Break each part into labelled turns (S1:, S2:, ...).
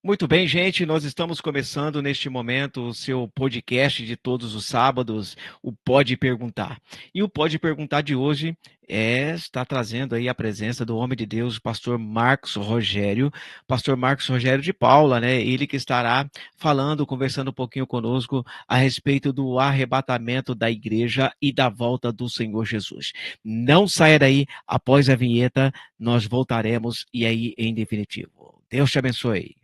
S1: Muito bem, gente, nós estamos começando neste momento o seu podcast de todos os sábados, o Pode Perguntar. E o Pode Perguntar de hoje está trazendo aí a presença do homem de Deus, o pastor Marcos Rogério de Paula, né? Ele que estará falando, conversando um pouquinho conosco a respeito do arrebatamento da igreja e da volta do Senhor Jesus. Não saia daí, após a vinheta, nós voltaremos e aí em definitivo. Deus te abençoe.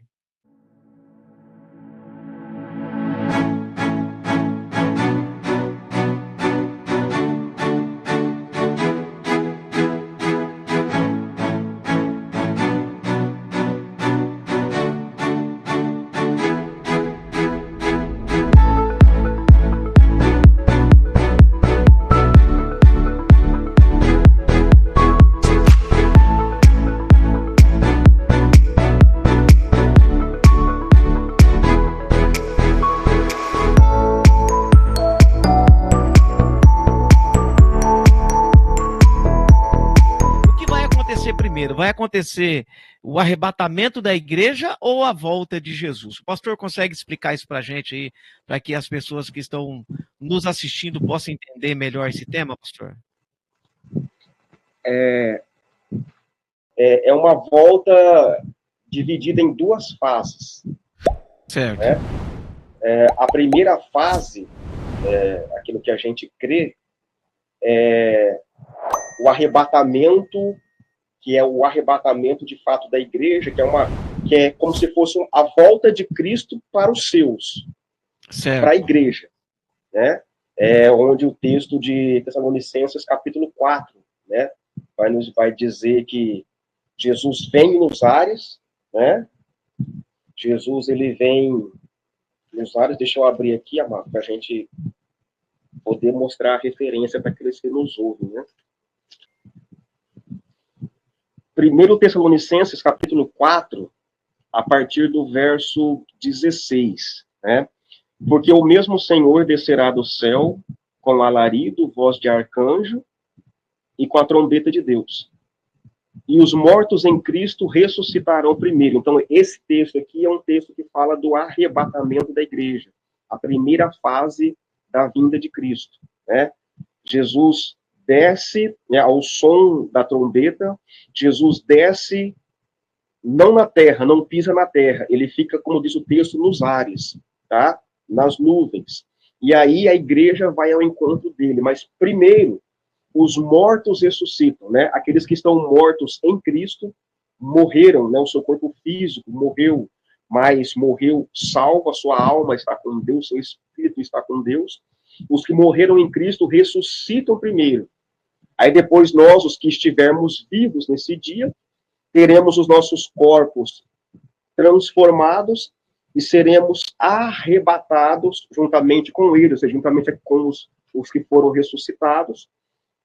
S1: Vai acontecer o arrebatamento da igreja ou a volta de Jesus? O pastor consegue explicar isso para a gente aí, para que as pessoas que estão nos assistindo possam entender melhor esse tema, pastor?
S2: É uma volta dividida em duas fases.
S1: Certo.
S2: Né? A primeira fase, aquilo que a gente crê, é o arrebatamento, que é o arrebatamento de fato da igreja, que é como se fosse a volta de Cristo para os seus, para a igreja, né? Onde o texto de Tessalonicenses, capítulo 4, né, vai dizer que Jesus vem nos ares, né? Jesus, ele vem nos ares. Deixa eu abrir aqui, amado, para a gente poder mostrar a referência para aqueles que nos ouvem, né? 1 Tessalonicenses, capítulo 4, a partir do verso 16, né? Porque o mesmo Senhor descerá do céu com alarido, voz de arcanjo e com a trombeta de Deus. E os mortos em Cristo ressuscitarão primeiro. Então, esse texto aqui é um texto que fala do arrebatamento da igreja, a primeira fase da vinda de Cristo, né? Jesus desce, né, ao som da trombeta. Jesus desce não na terra, não pisa na terra, ele fica, como diz o texto, nos ares, tá? Nas nuvens. E aí a igreja vai ao encontro dele, mas primeiro os mortos ressuscitam, né? Aqueles que estão mortos em Cristo morreram, né? O seu corpo físico morreu, mas morreu salvo, a sua alma está com Deus, seu espírito está com Deus. Os que morreram em Cristo ressuscitam primeiro. Aí depois nós, os que estivermos vivos nesse dia, teremos os nossos corpos transformados e seremos arrebatados juntamente com eles, ou seja, juntamente com os que foram ressuscitados,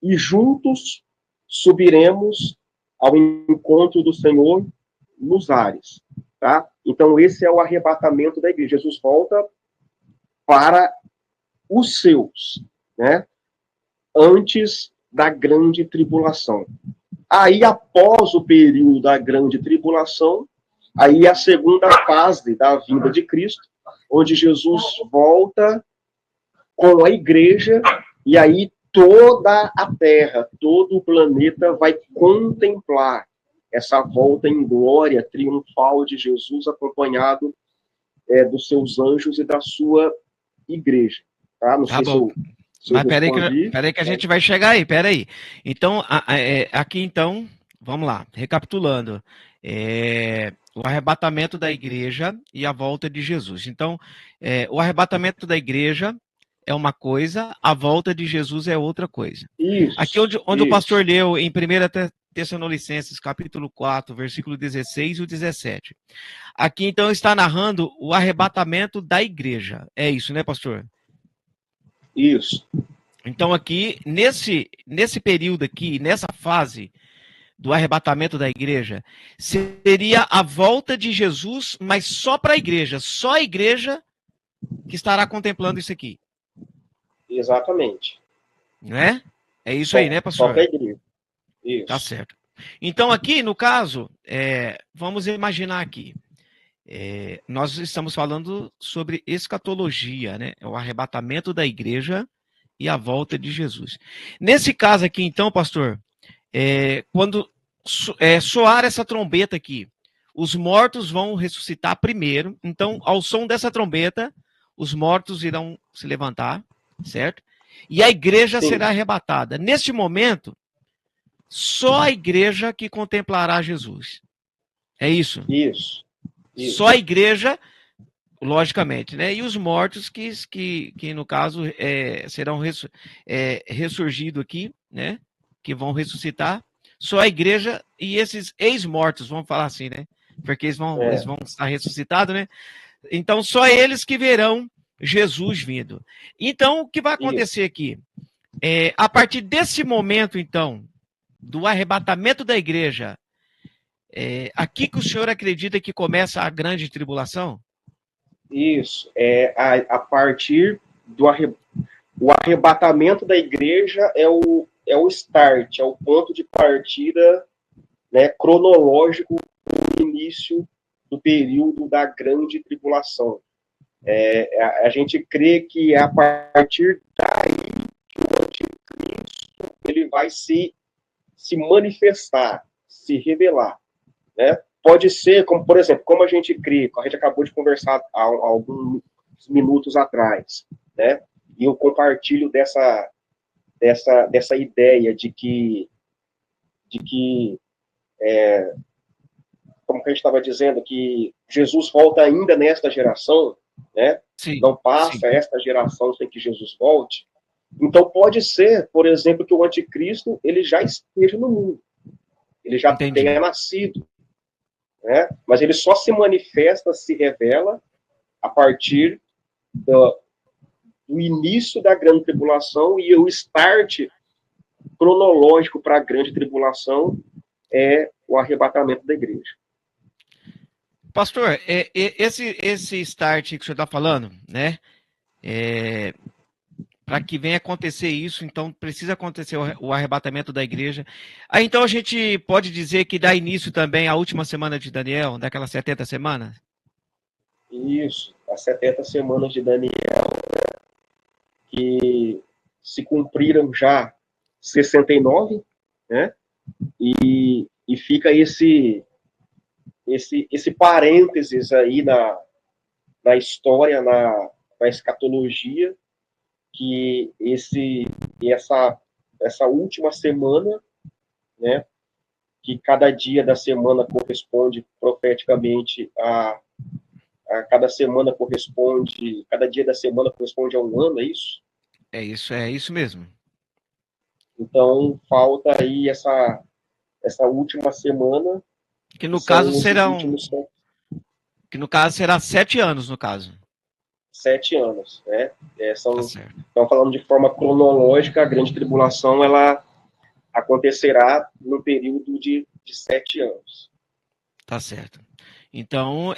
S2: e juntos subiremos ao encontro do Senhor nos ares, tá? Então esse é o arrebatamento da igreja. Jesus volta para os seus, né? Antes da grande tribulação. Aí, após o período da grande tribulação, aí a segunda fase da vinda de Cristo, onde Jesus volta com a igreja, e aí toda a terra, todo o planeta vai contemplar essa volta em glória triunfal de Jesus, acompanhado dos seus anjos e da sua igreja. Tá? Não sei
S1: bom. Mas peraí que a gente vai chegar aí, peraí. Então, aqui então, vamos lá, recapitulando. O arrebatamento da igreja e a volta de Jesus. Então, o arrebatamento da igreja é uma coisa, a volta de Jesus é outra coisa.
S2: Isso,
S1: aqui onde o pastor leu em 1 Tessalonicenses, capítulo 4, versículo 16 e 17. Aqui então está narrando o arrebatamento da igreja. É isso, né, pastor?
S2: Isso.
S1: Então aqui, nesse período aqui, nessa fase do arrebatamento da igreja, seria a volta de Jesus, mas só para a igreja, só a igreja que estará contemplando isso aqui.
S2: Exatamente.
S1: Não é? É isso só, aí, né, pastor?
S2: Só para a igreja. Isso.
S1: Tá certo. Então aqui, no caso, vamos imaginar aqui, nós estamos falando sobre escatologia, né? O arrebatamento da igreja e a volta de Jesus. Nesse caso aqui, então, pastor, quando soar essa trombeta aqui, os mortos vão ressuscitar primeiro. Então, ao som dessa trombeta, os mortos irão se levantar, certo? E a igreja
S2: Sim.
S1: será arrebatada. Neste momento, só a igreja que contemplará Jesus. É isso?
S2: Isso.
S1: Só a igreja, logicamente, né? E os mortos que no caso, serão ressurgidos aqui, né? Que vão ressuscitar. Só a igreja e esses ex-mortos, vamos falar assim, né? Porque eles vão estar ressuscitados, né? Então, só eles que verão Jesus vindo. Então, o que vai acontecer aqui? A partir desse momento, então, do arrebatamento da igreja, aqui que o senhor acredita que começa a grande tribulação?
S2: Isso. A partir do o arrebatamento da igreja é o start, é o ponto de partida, né, cronológico do início do período da grande tribulação. A gente crê que é a partir daí que o anticristo ele vai se manifestar, se revelar, né? Pode ser, como por exemplo, como a gente crê, a gente acabou de conversar há alguns minutos atrás, né? E eu compartilho dessa ideia de que como que a gente estava dizendo, que Jesus volta ainda nesta geração, né?
S1: Sim,
S2: Não passa esta geração sem que Jesus volte. Então pode ser, por exemplo, que o anticristo ele já esteja no mundo, ele já tenha nascido, né? Mas ele só se manifesta, se revela a partir do início da grande tribulação, e o start cronológico para a grande tribulação é o arrebatamento da igreja.
S1: Pastor, esse start que o senhor está falando, né? Para que venha acontecer isso, então precisa acontecer o arrebatamento da igreja. Aí então a gente pode dizer que dá início também à última semana de Daniel, daquelas 70 semanas?
S2: Isso, as 70 semanas de Daniel, que se cumpriram já 69, né? E fica esse parênteses aí na história, na escatologia, que essa última semana, né, que cada dia da semana corresponde profeticamente a cada semana corresponde, cada dia da semana corresponde a um ano, é isso?
S1: É isso mesmo.
S2: Então, falta aí essa última semana,
S1: que no caso serão
S2: últimos...
S1: que no caso será 7 anos, no caso.
S2: 7 anos, né?
S1: Tá
S2: falando de forma cronológica, a grande tribulação, ela acontecerá no período de 7 anos.
S1: Tá certo. Então,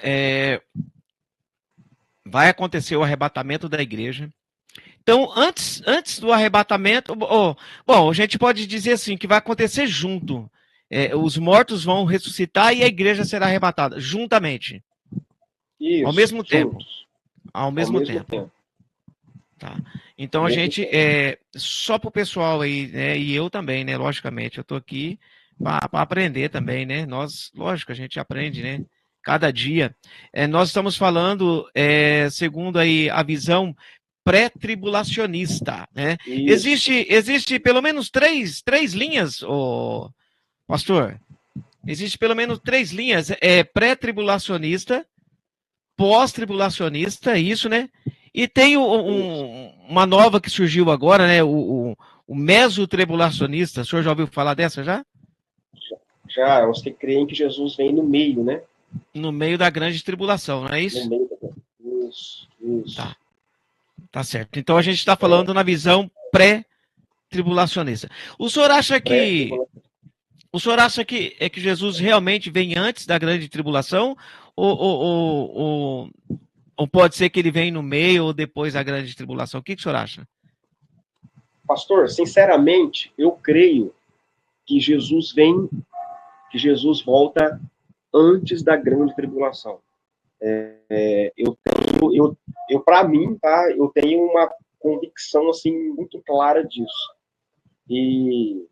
S1: vai acontecer o arrebatamento da igreja. Então, antes do arrebatamento, bom, a gente pode dizer assim, que vai acontecer junto. Os mortos vão ressuscitar e a igreja será arrebatada, juntamente.
S2: Isso,
S1: ao mesmo
S2: juntos.
S1: tempo. Ao mesmo tempo. Tá. Então, a gente, só para o pessoal aí, né, e eu também, né, logicamente, eu estou aqui para aprender também, né, lógico, a gente aprende, né, cada dia. Nós estamos falando, segundo aí a visão pré-tribulacionista, né? Existe pelo menos três linhas, pastor? Existe pelo menos 3 linhas, pré-tribulacionista, pós-tribulacionista, isso, né? E tem uma nova que surgiu agora, né? O mesotribulacionista. O senhor já ouviu falar dessa já?
S2: Já, os que creem que Jesus vem no meio, né?
S1: No meio da grande tribulação, não é isso?
S2: No meio da... Isso.
S1: Tá certo. Então a gente está falando na visão pré-tribulacionista. O senhor acha que Jesus realmente vem antes da grande tribulação? Ou pode ser que ele venha no meio ou depois da grande tribulação? O que o senhor acha?
S2: Pastor, sinceramente, eu creio que Jesus volta antes da grande tribulação. Para mim, tá, eu tenho uma convicção assim muito clara disso. E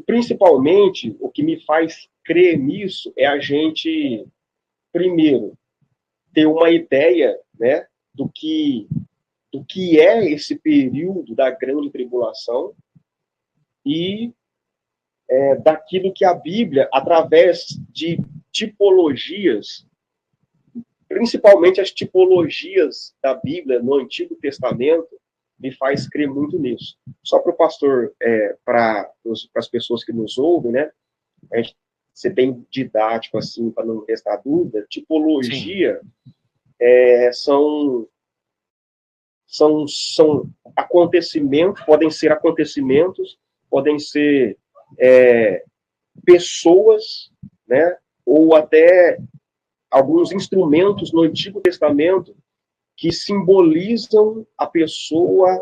S2: principalmente o que me faz crer nisso é a gente, primeiro, ter uma ideia, né, do que é esse período da grande tribulação e daquilo que a Bíblia, através de tipologias, principalmente as tipologias da Bíblia no Antigo Testamento, me faz crer muito nisso. Só para o pastor, para as pessoas que nos ouvem, né, ser bem didático, assim, para não restar dúvida, tipologia são acontecimentos, podem ser pessoas, né, ou até alguns instrumentos no Antigo Testamento que simbolizam a pessoa,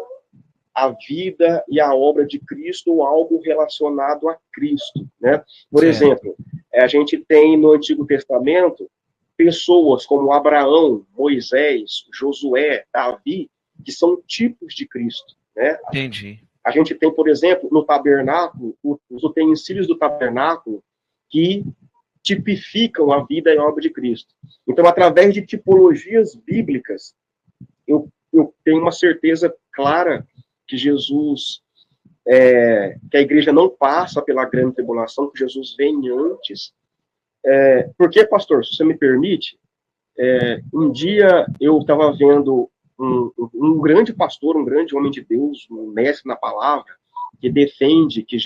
S2: a vida e a obra de Cristo, ou algo relacionado a Cristo, né? Por exemplo, a gente tem no Antigo Testamento pessoas como Abraão, Moisés, Josué, Davi, que são tipos de Cristo, né?
S1: Entendi.
S2: A gente tem, por exemplo, no tabernáculo, os utensílios do tabernáculo que tipificam a vida e a obra de Cristo. Então, através de tipologias bíblicas, eu tenho uma certeza clara que Jesus, que a igreja não passa pela grande tribulação, que Jesus vem antes. Porque, pastor, se você me permite, um dia eu estava vendo um grande pastor, um grande homem de Deus, um mestre na palavra, que defende que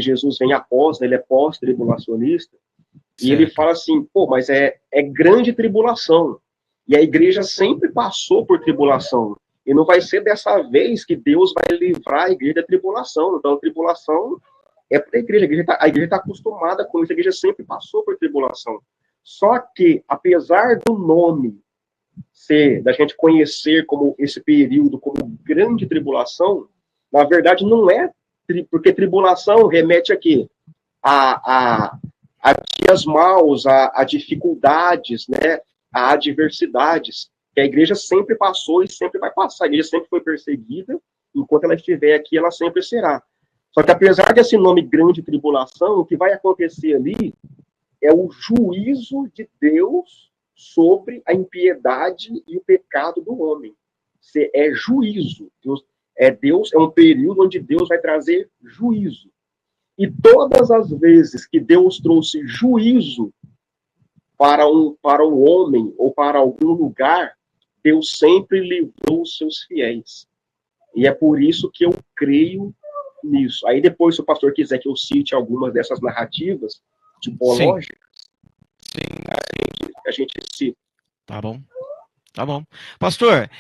S2: Jesus vem após, né, ele é pós-tribulacionista, e ele fala assim, pô, mas é grande tribulação. E a igreja sempre passou por tribulação. E não vai ser dessa vez que Deus vai livrar a igreja da tribulação. Então, a tribulação é para a igreja. A igreja está acostumada com isso. A igreja sempre passou por tribulação. Só que, apesar do nome da gente conhecer como esse período como grande tribulação, na verdade não é, porque tribulação remete a quê? A dias maus, a dificuldades, né? A adversidades, que a igreja sempre passou e sempre vai passar. A igreja sempre foi perseguida, enquanto ela estiver aqui, ela sempre será. Só que apesar desse nome grande tribulação, o que vai acontecer ali é o juízo de Deus sobre a impiedade e o pecado do homem. É juízo. Deus é um período onde Deus vai trazer juízo. E todas as vezes que Deus trouxe juízo para um homem ou para algum lugar, Deus sempre livrou os seus fiéis. E é por isso que eu creio nisso. Aí depois, se o pastor quiser que eu cite algumas dessas narrativas tipológicas, a gente cita.
S1: Tá bom. Tá bom. Pastor,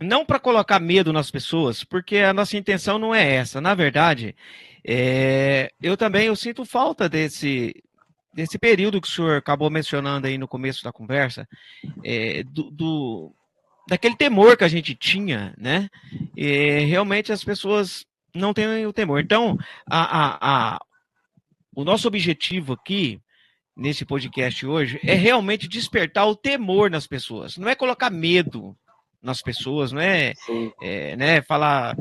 S1: não para colocar medo nas pessoas, porque a nossa intenção não é essa. Na verdade, eu sinto falta desse período que o senhor acabou mencionando aí no começo da conversa, daquele temor que a gente tinha, né? Realmente as pessoas não têm o temor. Então, o nosso objetivo aqui, nesse podcast hoje, é realmente despertar o temor nas pessoas. Não é colocar medo nas pessoas, não é, né, falar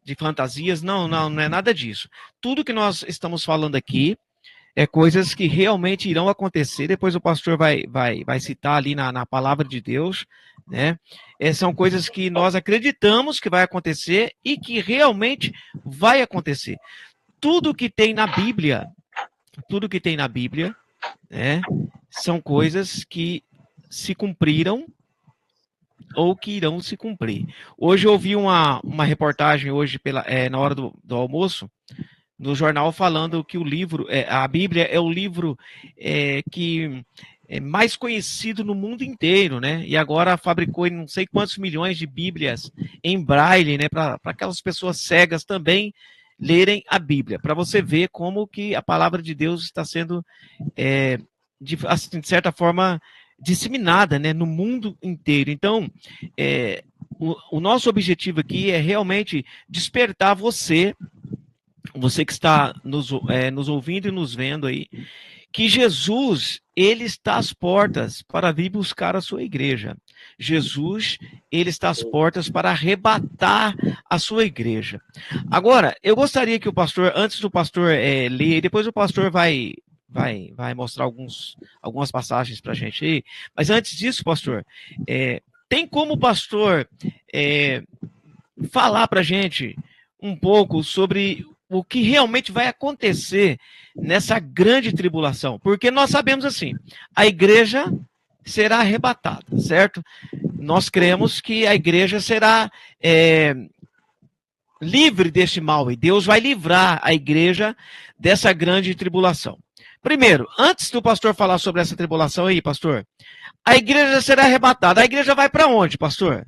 S1: de fantasias, não é nada disso. Tudo que nós estamos falando aqui é coisas que realmente irão acontecer, depois o pastor vai citar ali na palavra de Deus, né? São coisas que nós acreditamos que vai acontecer e que realmente vai acontecer. Tudo que tem na Bíblia, né, são coisas que se cumpriram ou que irão se cumprir. Hoje eu ouvi uma reportagem hoje na hora do almoço, no jornal, falando que a Bíblia é o livro que é mais conhecido no mundo inteiro, né? E agora fabricou não sei quantos milhões de Bíblias em braille, né? Para aquelas pessoas cegas também lerem a Bíblia, para você ver como que a palavra de Deus está sendo, assim, de certa forma, disseminada, né, no mundo inteiro. Então, o nosso objetivo aqui é realmente despertar você que está nos ouvindo e nos vendo aí, que Jesus, ele está às portas para vir buscar a sua igreja. Jesus, ele está às portas para arrebatar a sua igreja. Agora, eu gostaria que o pastor, antes do pastor ler, depois o pastor vai mostrar algumas passagens para a gente aí, mas antes disso, pastor, tem como o pastor falar para a gente um pouco sobre o que realmente vai acontecer nessa grande tribulação? Porque nós sabemos assim, a igreja será arrebatada, certo? Nós cremos que a igreja será livre deste mal e Deus vai livrar a igreja dessa grande tribulação. Primeiro, antes do pastor falar sobre essa tribulação aí, pastor, a igreja será arrebatada. A igreja vai para onde, pastor?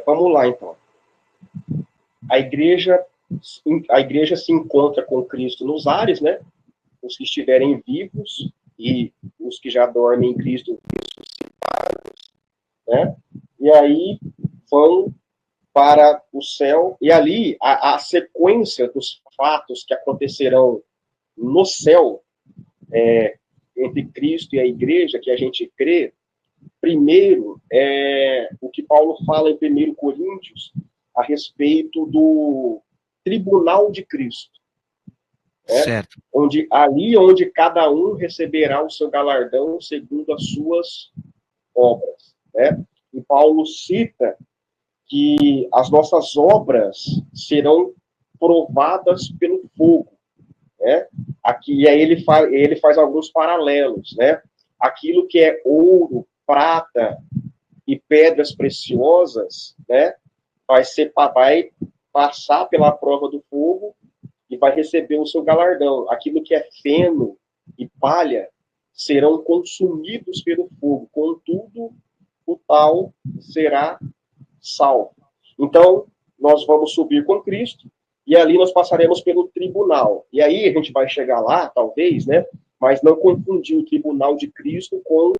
S2: Vamos lá, então. A igreja se encontra com Cristo nos ares, né? Os que estiverem vivos e os que já dormem em Cristo ressuscitados, né? E aí vão para o céu, e ali a sequência dos fatos que acontecerão no céu, entre Cristo e a igreja, que a gente crê, primeiro, o que Paulo fala em 1 Coríntios, a respeito do tribunal de Cristo.
S1: Certo.
S2: Onde cada um receberá o seu galardão segundo as suas obras. Né? E Paulo cita que as nossas obras serão provadas pelo fogo. Né? Aqui, aí ele faz alguns paralelos. Né? Aquilo que é ouro, prata e pedras preciosas, né? vai passar pela prova do fogo e vai receber o seu galardão. Aquilo que é feno e palha serão consumidos pelo fogo. Contudo, o tal será salvo. Então, nós vamos subir com Cristo e ali nós passaremos pelo tribunal. E aí a gente vai chegar lá, talvez, né? Mas não confundir o tribunal de Cristo com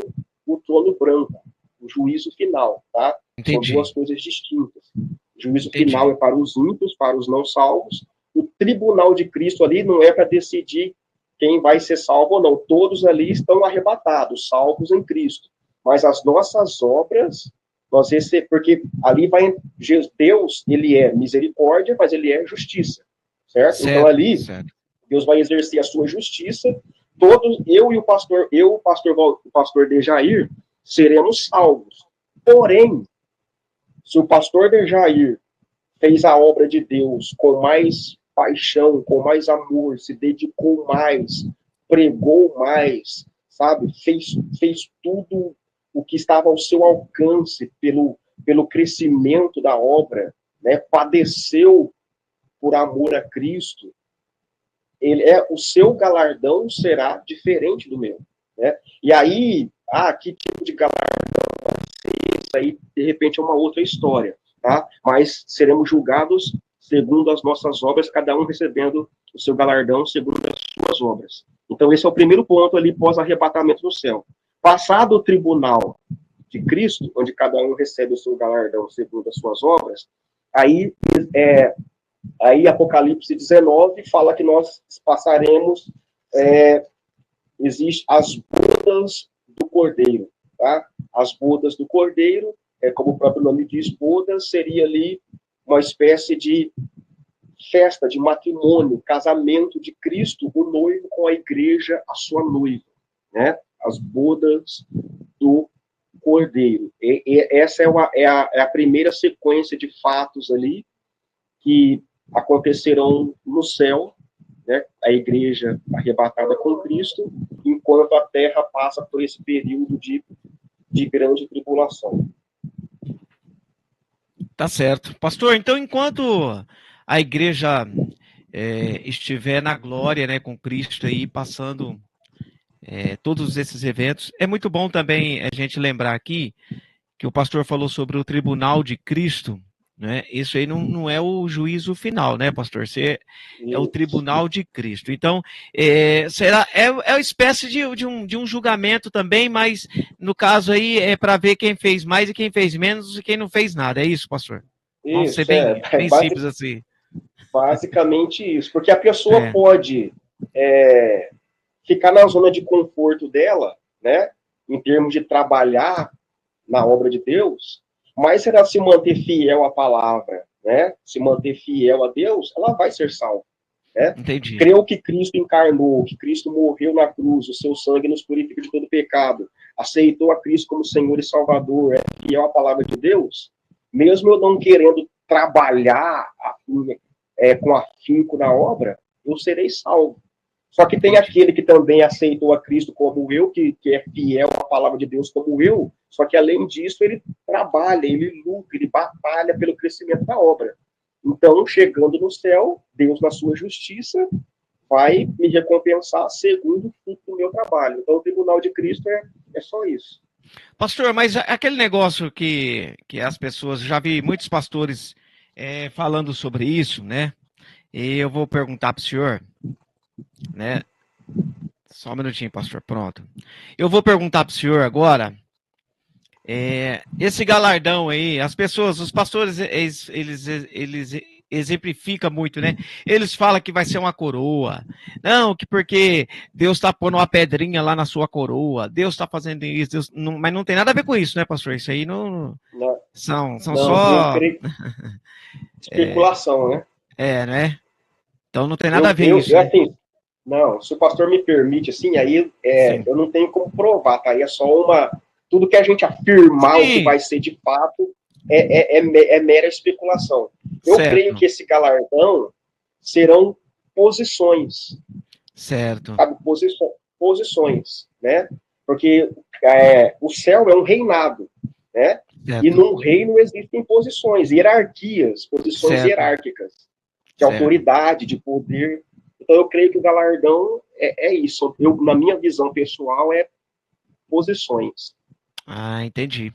S2: o trono branco, o juízo final, tá?
S1: Entendi.
S2: São duas coisas distintas. O juízo final é para os ímpios, para os não salvos. O tribunal de Cristo ali não é para decidir quem vai ser salvo ou não. Todos ali estão arrebatados, salvos em Cristo. Mas as nossas obras, porque ali vai Deus, ele é misericórdia, mas ele é justiça, certo? Então ali, Deus vai exercer a sua justiça. Todos, eu e o pastor Dejair, seremos salvos. Porém, se o pastor Dejair fez a obra de Deus com mais paixão, com mais amor, se dedicou mais, pregou mais, sabe? Fez tudo o que estava ao seu alcance pelo crescimento da obra, né? Padeceu por amor a Cristo. O seu galardão será diferente do meu, né? E aí, que tipo de galardão vai ser? Isso aí, de repente, é uma outra história, tá? Mas seremos julgados segundo as nossas obras, cada um recebendo o seu galardão segundo as suas obras. Então, esse é o primeiro ponto ali pós-arrebatamento do céu. Passado o tribunal de Cristo, onde cada um recebe o seu galardão segundo as suas obras, aí Apocalipse 19 fala que nós passaremos, existe as bodas do Cordeiro, tá? As bodas do Cordeiro, como o próprio nome diz, bodas seria ali uma espécie de festa, de matrimônio, casamento de Cristo, o noivo com a igreja, a sua noiva, né? As bodas do Cordeiro. Essa é a primeira sequência de fatos ali que acontecerão no céu, né? A igreja arrebatada com Cristo, enquanto a terra passa por esse período de grande tribulação.
S1: Tá certo. Pastor, então, enquanto a igreja estiver na glória, né, com Cristo aí, passando todos esses eventos, é muito bom também a gente lembrar aqui que o pastor falou sobre o tribunal de Cristo, né? Isso aí não é o juízo final, né, pastor? É o tribunal de Cristo. Então, é uma espécie de um julgamento também, mas no caso aí é para ver quem fez mais e quem fez menos e quem não fez nada. É isso, pastor? Vamos ser bem simples assim.
S2: Basicamente isso. Porque a pessoa pode ficar na zona de conforto dela, né? Em termos de trabalhar na obra de Deus, mas se ela se manter fiel à palavra, né? Se manter fiel a Deus, ela vai ser salva. Né?
S1: Entendi.
S2: Creu que Cristo encarnou, que Cristo morreu na cruz, o seu sangue nos purifica de todo pecado, aceitou a Cristo como Senhor e Salvador, é fiel à palavra de Deus, mesmo eu não querendo trabalhar com afinco na obra, eu serei salvo. Só que tem aquele que também aceitou a Cristo como eu, que é fiel à palavra de Deus como eu, só que além disso ele trabalha, ele luta, ele batalha pelo crescimento da obra. Então, chegando no céu, Deus, na sua justiça, vai me recompensar segundo o fruto do meu trabalho. Então, o tribunal de Cristo é só isso.
S1: Pastor, mas aquele negócio que as pessoas, já vi muitos pastores falando sobre isso, né? E eu vou perguntar para o senhor, né? Só um minutinho, pastor, pronto. Eu vou perguntar para o senhor agora, esse galardão aí, as pessoas, os pastores, eles exemplificam muito, né? Eles falam que vai ser uma coroa. Não, que porque Deus está pondo uma pedrinha lá na sua coroa, Deus está fazendo isso, mas não tem nada a ver com isso, né, pastor? Isso aí não são
S2: não,
S1: só...
S2: eu creio... especulação, né?
S1: né? Então não tem nada a ver isso, né?
S2: Assim, não, se o pastor me permite, assim, aí eu não tenho como provar, tá? Aí é só uma... Tudo que a gente afirmar o que vai ser de fato é mera especulação. Eu creio que esse galardão serão posições.
S1: Certo.
S2: Sabe? Posições, né? Porque o céu é um reinado, né? Certo. E num reino existem posições, hierarquias, posições hierárquicas, de autoridade, de poder. Então eu creio que o galardão é isso. Na minha visão pessoal, é posições.
S1: Ah, entendi.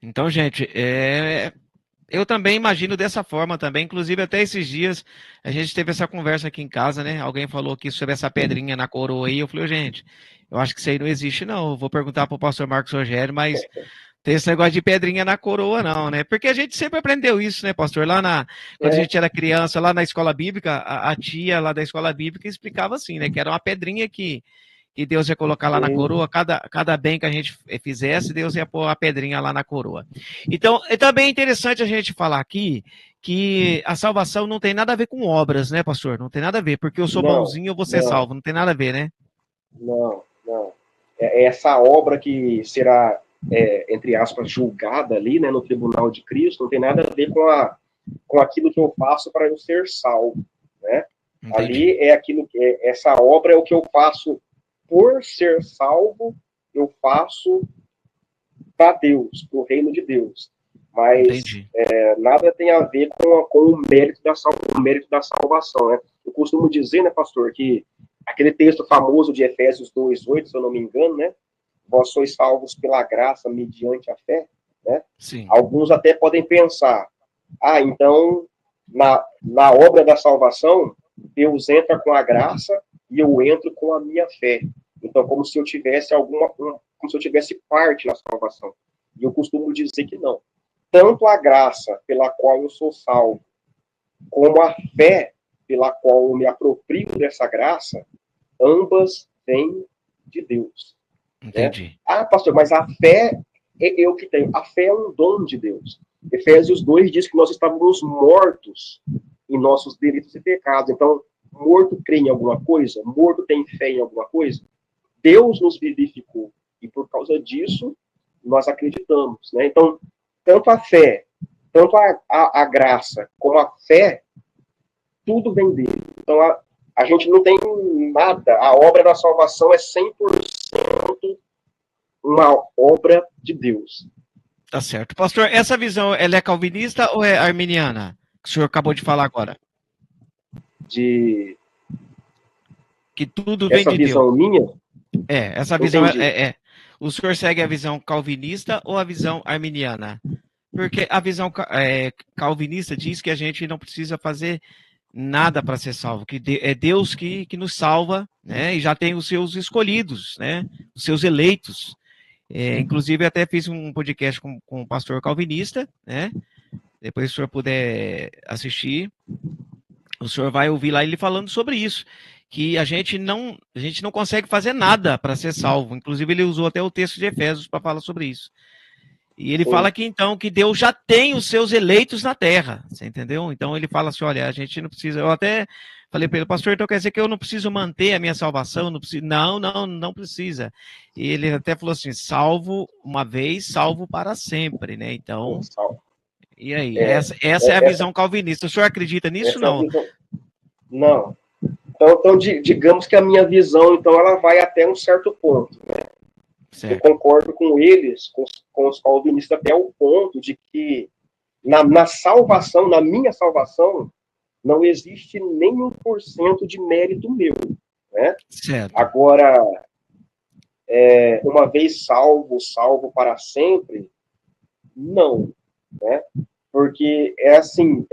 S1: Então, gente, eu também imagino dessa forma também. Inclusive, até esses dias, a gente teve essa conversa aqui em casa, né? Alguém falou aqui sobre essa pedrinha na coroa aí. Eu falei, gente, eu acho que isso aí não existe, não. Eu vou perguntar para o pastor Marcos Rogério, mas tem esse negócio de pedrinha na coroa, não, né? Porque a gente sempre aprendeu isso, né, pastor? Quando a gente era criança, lá na escola bíblica, a tia lá da escola bíblica explicava assim, né? Que era uma pedrinha que Deus ia colocar lá na coroa, cada bem que a gente fizesse, Deus ia pôr a pedrinha lá na coroa. Então, é também interessante a gente falar aqui que a salvação não tem nada a ver com obras, né, pastor? Não tem nada a ver, porque eu sou bonzinho, eu vou ser salvo. Não tem nada a ver, né?
S2: Não. Essa obra que será, entre aspas, julgada ali, né, no tribunal de Cristo, não tem nada a ver com aquilo que eu faço para eu ser salvo, né? Ali essa obra é o que eu faço por ser salvo, eu faço para Deus, para o reino de Deus. Mas nada tem a ver com o mérito da salvação, né? Eu costumo dizer, né, pastor, que aquele texto famoso de Efésios 2:8, se eu não me engano, né? Vós sois salvos pela graça mediante a fé, né? Sim. Alguns até podem pensar, então, na obra da salvação, Deus entra com a graça e eu entro com a minha fé. Então, como se eu tivesse como se eu tivesse parte na salvação. E eu costumo dizer que não. Tanto a graça pela qual eu sou salvo, como a fé pela qual eu me aproprio dessa graça, ambas vêm de Deus.
S1: Entendi.
S2: Né? Ah, pastor, mas a fé é eu que tenho. A fé é um dom de Deus. Efésios 2 diz que nós estávamos mortos em nossos delitos e pecados. Então, morto crê em alguma coisa? Morto tem fé em alguma coisa? Deus nos vivificou. E por causa disso, nós acreditamos. Né? Então, tanto a fé, tanto a graça, como a fé, tudo vem dele. Então, a gente não tem nada. A obra da salvação é 100% uma obra de Deus.
S1: Tá certo. Pastor, essa visão, ela é calvinista ou é arminiana? Que o senhor acabou de falar agora.
S2: Que
S1: tudo vem de Deus.
S2: Essa visão minha?
S1: Essa visão o senhor segue a visão calvinista ou a visão arminiana? Porque a visão calvinista diz que a gente não precisa fazer nada para ser salvo, que é Deus que nos salva, né? E já tem os seus escolhidos, né? Os seus eleitos. Inclusive, até fiz um podcast com o pastor calvinista, né? Depois, se o senhor puder assistir, o senhor vai ouvir lá ele falando sobre isso, que a gente não consegue fazer nada para ser salvo. Inclusive, ele usou até o texto de Efésios para falar sobre isso. E ele fala que então que Deus já tem os seus eleitos na terra, você entendeu? Então ele fala assim, olha, a gente não precisa, eu até falei para ele, pastor, então quer dizer que eu não preciso manter a minha salvação, não preciso, não precisa. E ele até falou assim, salvo uma vez, salvo para sempre, né? Então, e aí? Essa é a visão calvinista. O senhor acredita nisso ou não?
S2: Não. Então, digamos que a minha visão, então, ela vai até um certo ponto, né? Eu concordo com eles, com os calvinistas, até o ponto de que na salvação, na minha salvação, não existe nem 1% de mérito meu, né?
S1: Certo.
S2: Agora, uma vez salvo para sempre, não, né? Porque é assim,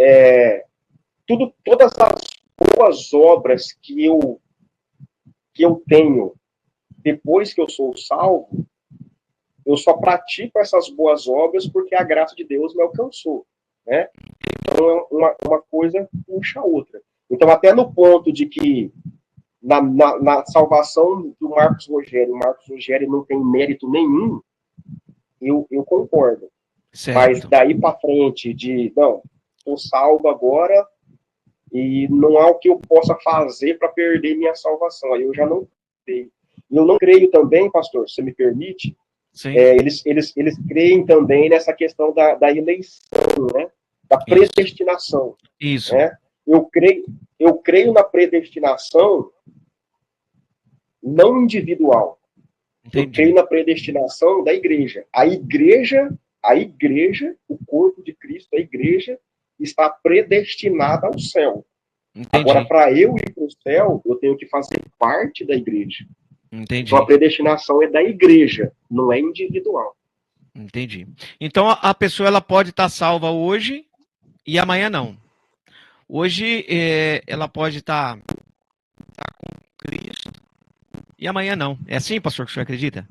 S2: todas as boas obras que eu tenho depois que eu sou salvo, eu só pratico essas boas obras porque a graça de Deus me alcançou, né? Então, uma coisa puxa a outra. Então, até no ponto de que na salvação do Marcos Rogério não tem mérito nenhum, eu concordo. Certo. Mas daí para frente, não, estou salvo agora e não há o que eu possa fazer para perder minha salvação. Aí eu já não creio. Eu não creio também, pastor, se você me permite, eles creem também nessa questão da eleição, né? Da predestinação.
S1: Isso.
S2: Né? Eu creio na predestinação não individual. Entendi. Eu creio na predestinação da igreja. A igreja, o corpo de Cristo, a igreja, está predestinada ao céu. Entendi. Agora, para eu ir para o céu, eu tenho que fazer parte da igreja.
S1: Entendi.
S2: Então, a predestinação é da igreja, não é individual.
S1: Entendi. Então, a pessoa ela pode estar salva hoje e amanhã não. Hoje, ela pode estar com Cristo e amanhã não. É assim, pastor, que o senhor acredita?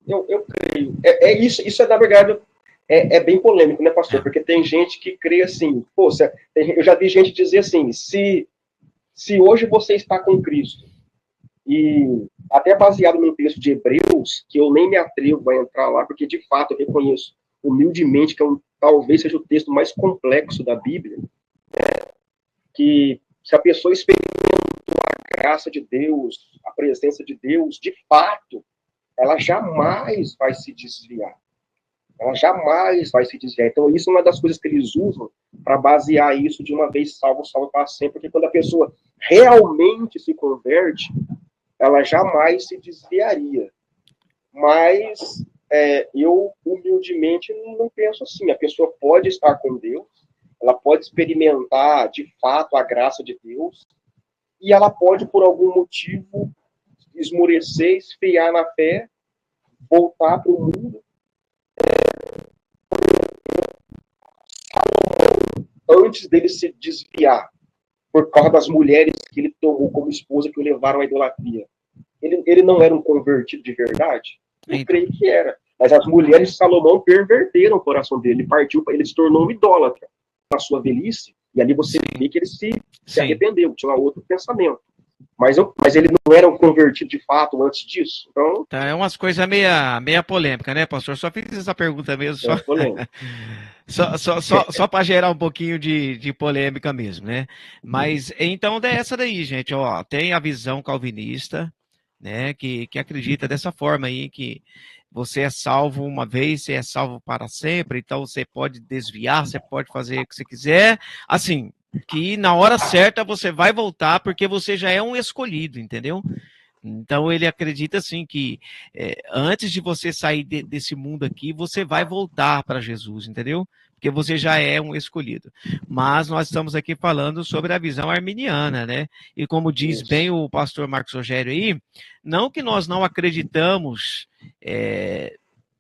S2: Eu creio. Isso na verdade, é bem polêmico, né, pastor? Porque tem gente que crê assim, eu já vi gente dizer assim, se hoje você está com Cristo, e até baseado num texto de Hebreus, que eu nem me atrevo a entrar lá, porque de fato eu reconheço humildemente que talvez seja o texto mais complexo da Bíblia, que se a pessoa experimentou a graça de Deus, a presença de Deus, de fato, ela jamais vai se desviar. Ela jamais vai se desviar. Então, isso é uma das coisas que eles usam para basear isso de uma vez salvo para sempre, porque quando a pessoa realmente se converte, ela jamais se desviaria. Mas eu, humildemente, não penso assim. A pessoa pode estar com Deus, ela pode experimentar, de fato, a graça de Deus, e ela pode, por algum motivo, esmorecer, esfriar na fé, voltar para o mundo. Antes dele se desviar, por causa das mulheres que ele tomou como esposa que o levaram à idolatria. Ele não era um convertido de verdade? Eu creio que era. Mas as mulheres de Salomão perverteram o coração dele. Ele se tornou um idólatra na sua velhice, e ali você vê que ele se arrependeu, tinha um outro pensamento. Mas ele não era um convertido de fato antes disso. Então,
S1: tá, é umas coisas meia polêmica, né, pastor? Só fiz essa pergunta mesmo, só para gerar um pouquinho de polêmica mesmo, né? Mas então dessa daí, gente, ó, tem a visão calvinista, né, que acredita dessa forma aí, que você é salvo uma vez, você é salvo para sempre, então você pode desviar, você pode fazer o que você quiser, assim, que na hora certa você vai voltar porque você já é um escolhido, entendeu? Então ele acredita assim que antes de você sair desse mundo aqui, você vai voltar para Jesus, entendeu? Porque você já é um escolhido. Mas nós estamos aqui falando sobre a visão arminiana, né? E como diz bem o pastor Marcos Rogério aí, não que nós não acreditamos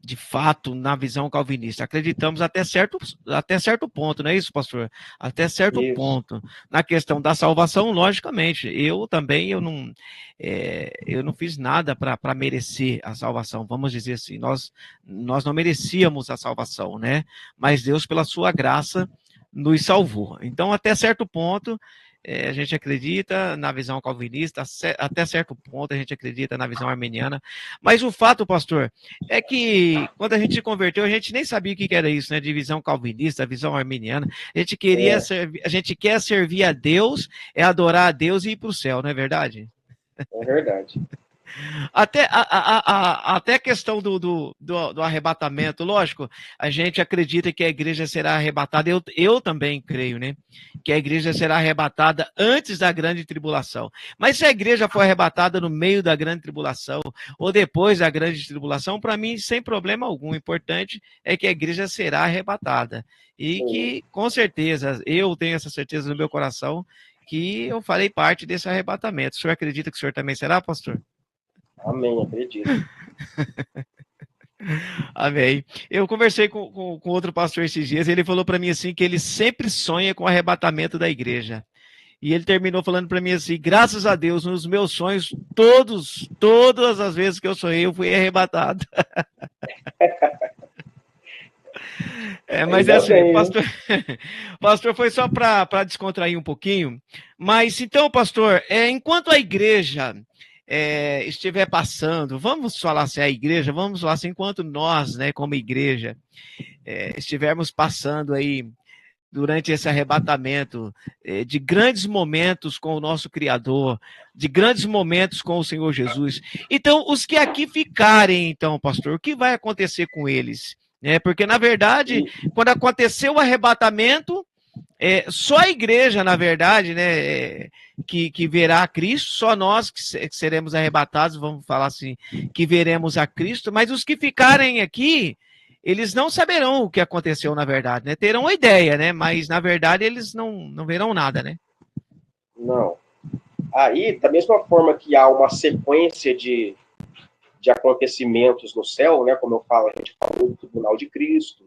S1: de fato na visão calvinista, acreditamos até certo ponto, não é isso, pastor? Até certo ponto. Na questão da salvação, logicamente, eu não fiz nada para merecer a salvação, vamos dizer assim, nós não merecíamos a salvação, né? Mas Deus, pela sua graça, nos salvou. Então, até certo ponto, a gente acredita na visão calvinista, até certo ponto a gente acredita na visão arminiana, mas o fato, pastor, é que quando a gente se converteu, a gente nem sabia o que era isso, né? De visão calvinista, visão arminiana. A gente queria servir, a gente quer servir a Deus, adorar a Deus e ir para o céu, não é verdade?
S2: É verdade.
S1: Até a questão do arrebatamento, lógico, a gente acredita que a igreja será arrebatada, eu também creio, né? Que a igreja será arrebatada antes da grande tribulação. Mas se a igreja for arrebatada no meio da grande tribulação ou depois da grande tribulação, para mim, sem problema algum. O importante é que a igreja será arrebatada. E que, com certeza, eu tenho essa certeza no meu coração que eu farei parte desse arrebatamento. O senhor acredita que o senhor também será, pastor?
S2: Amém, acredito.
S1: Amém. Eu conversei com outro pastor esses dias, e ele falou para mim assim que ele sempre sonha com o arrebatamento da igreja. E ele terminou falando para mim assim: graças a Deus, nos meus sonhos, todas as vezes que eu sonhei, eu fui arrebatado. Mas é assim, pastor, foi só para descontrair um pouquinho. Mas então, pastor, enquanto a igreja estiver passando, vamos falar assim, a igreja, vamos falar assim, enquanto nós, né, como igreja, estivermos passando aí durante esse arrebatamento de grandes momentos com o nosso Criador, de grandes momentos com o Senhor Jesus. Então, os que aqui ficarem, então, pastor, o que vai acontecer com eles? Porque, na verdade, quando aconteceu o arrebatamento, só a igreja, na verdade, né, que verá a Cristo, só nós que seremos arrebatados, vamos falar assim, que veremos a Cristo, mas os que ficarem aqui, eles não saberão o que aconteceu, na verdade, né? Terão uma ideia, né? Mas, na verdade, eles não verão nada, né?
S2: Não. Aí, da mesma forma que há uma sequência de acontecimentos no céu, né? Como eu falo, a gente falou do tribunal de Cristo,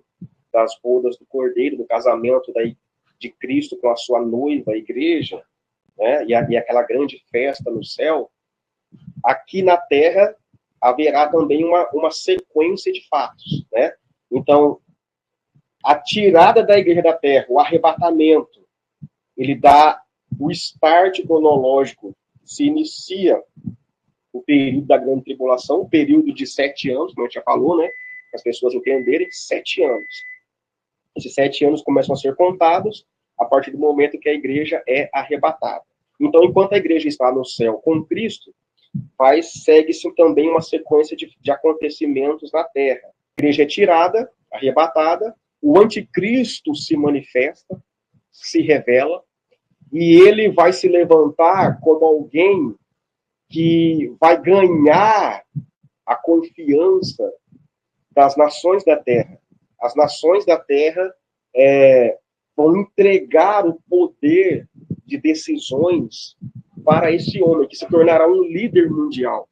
S2: das bodas do Cordeiro, do casamento de Cristo com a sua noiva, a igreja, né? E aquela grande festa no céu. Aqui na Terra haverá também uma sequência de fatos, né? Então, a tirada da igreja da Terra, o arrebatamento, ele dá o start cronológico, se inicia o período da grande tribulação, o período de 7 anos, como a gente já falou, né? Para as pessoas entenderem, 7 anos. Esses 7 anos começam a ser contados a partir do momento que a igreja é arrebatada. Então, enquanto a igreja está no céu com Cristo, segue-se também uma sequência de acontecimentos na Terra. A igreja é tirada, arrebatada, o anticristo se manifesta, se revela, e ele vai se levantar como alguém que vai ganhar a confiança das nações da Terra. As nações da Terra vão entregar o poder de decisões para esse homem, que se tornará um líder mundial.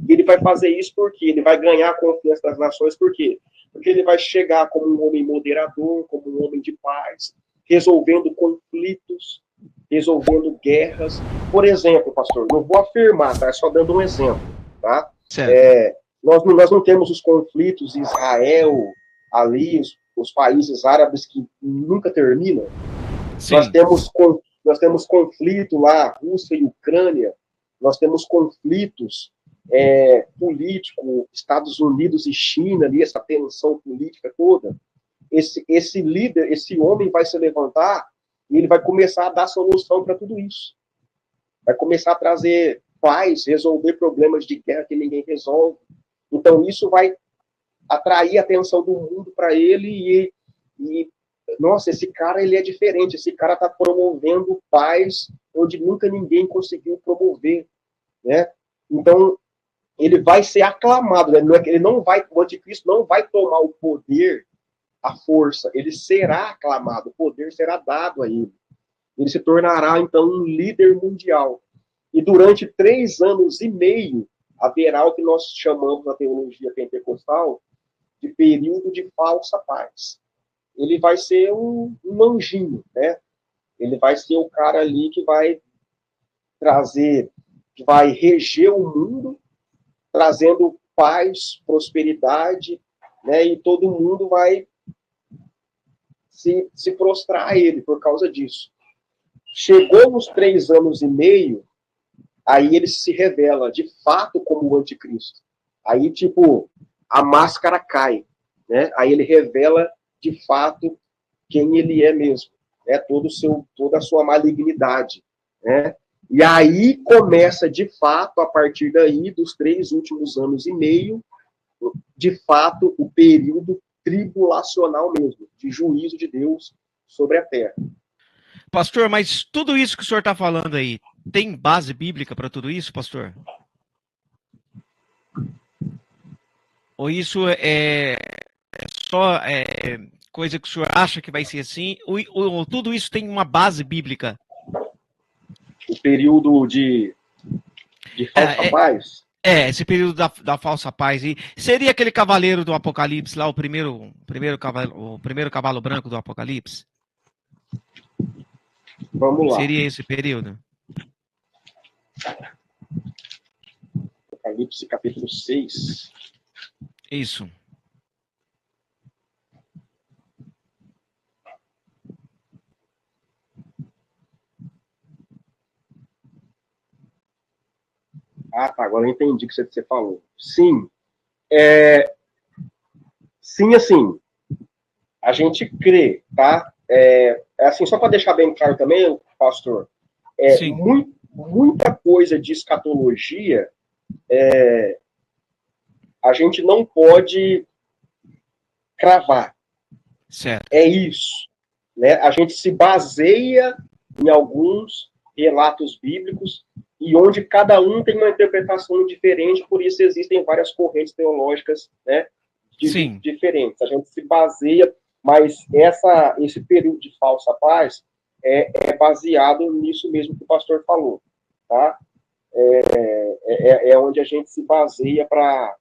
S2: E ele vai fazer isso porque ele vai ganhar a confiança das nações, por quê? Porque ele vai chegar como um homem moderador, como um homem de paz, resolvendo conflitos, resolvendo guerras. Por exemplo, pastor, não vou afirmar, tá? Só dando um exemplo, tá? Nós não temos os conflitos Israel, ali, os países árabes que nunca terminam. Nós temos conflito lá, Rússia e Ucrânia, nós temos conflitos político, Estados Unidos e China, ali, essa tensão política toda. Esse líder, esse homem vai se levantar e ele vai começar a dar solução para tudo isso. Vai começar a trazer paz, resolver problemas de guerra que ninguém resolve. Então, isso vai atrair a atenção do mundo para ele e, nossa, esse cara, ele é diferente, esse cara está promovendo paz onde nunca ninguém conseguiu promover, né? Então, ele vai ser aclamado, né? O anticristo não vai tomar o poder, a força, ele será aclamado, o poder será dado a ele. Ele se tornará, então, um líder mundial. E durante 3 anos e meio, haverá o que nós chamamos na teologia pentecostal de período de falsa paz. Ele vai ser um anjinho, né? Ele vai ser o cara ali que vai trazer, que vai reger o mundo, trazendo paz, prosperidade, né? E todo mundo vai se prostrar a ele por causa disso. Chegou nos 3 anos e meio, aí ele se revela de fato como o anticristo. Aí, tipo, a máscara cai, né? Aí ele revela de fato quem ele é mesmo, né? Toda a sua malignidade, né? E aí começa, de fato, a partir daí, dos 3 últimos anos e meio, de fato, o período tribulacional mesmo, de juízo de Deus sobre a terra.
S1: Pastor, mas tudo isso que o senhor está falando aí, tem base bíblica para tudo isso, pastor? Ou isso é só coisa que o senhor acha que vai ser assim? Ou tudo isso tem uma base bíblica?
S2: O período de falsa paz?
S1: Esse período da falsa paz. E seria aquele cavaleiro do Apocalipse lá, o primeiro cavalo branco do Apocalipse?
S2: Vamos lá.
S1: Seria esse período?
S2: Apocalipse capítulo 6.
S1: Isso.
S2: Ah, tá, agora eu entendi o que você falou. Sim. Sim, assim, a gente crê, tá? Assim, só para deixar bem claro também, pastor, muita coisa de escatologia a gente não pode cravar.
S1: Certo.
S2: É isso. Né? A gente se baseia em alguns relatos bíblicos e onde cada um tem uma interpretação diferente, por isso existem várias correntes teológicas, né, diferentes. A gente se baseia, mas esse período de falsa paz é baseado nisso mesmo que o pastor falou. Tá? É onde a gente se baseia para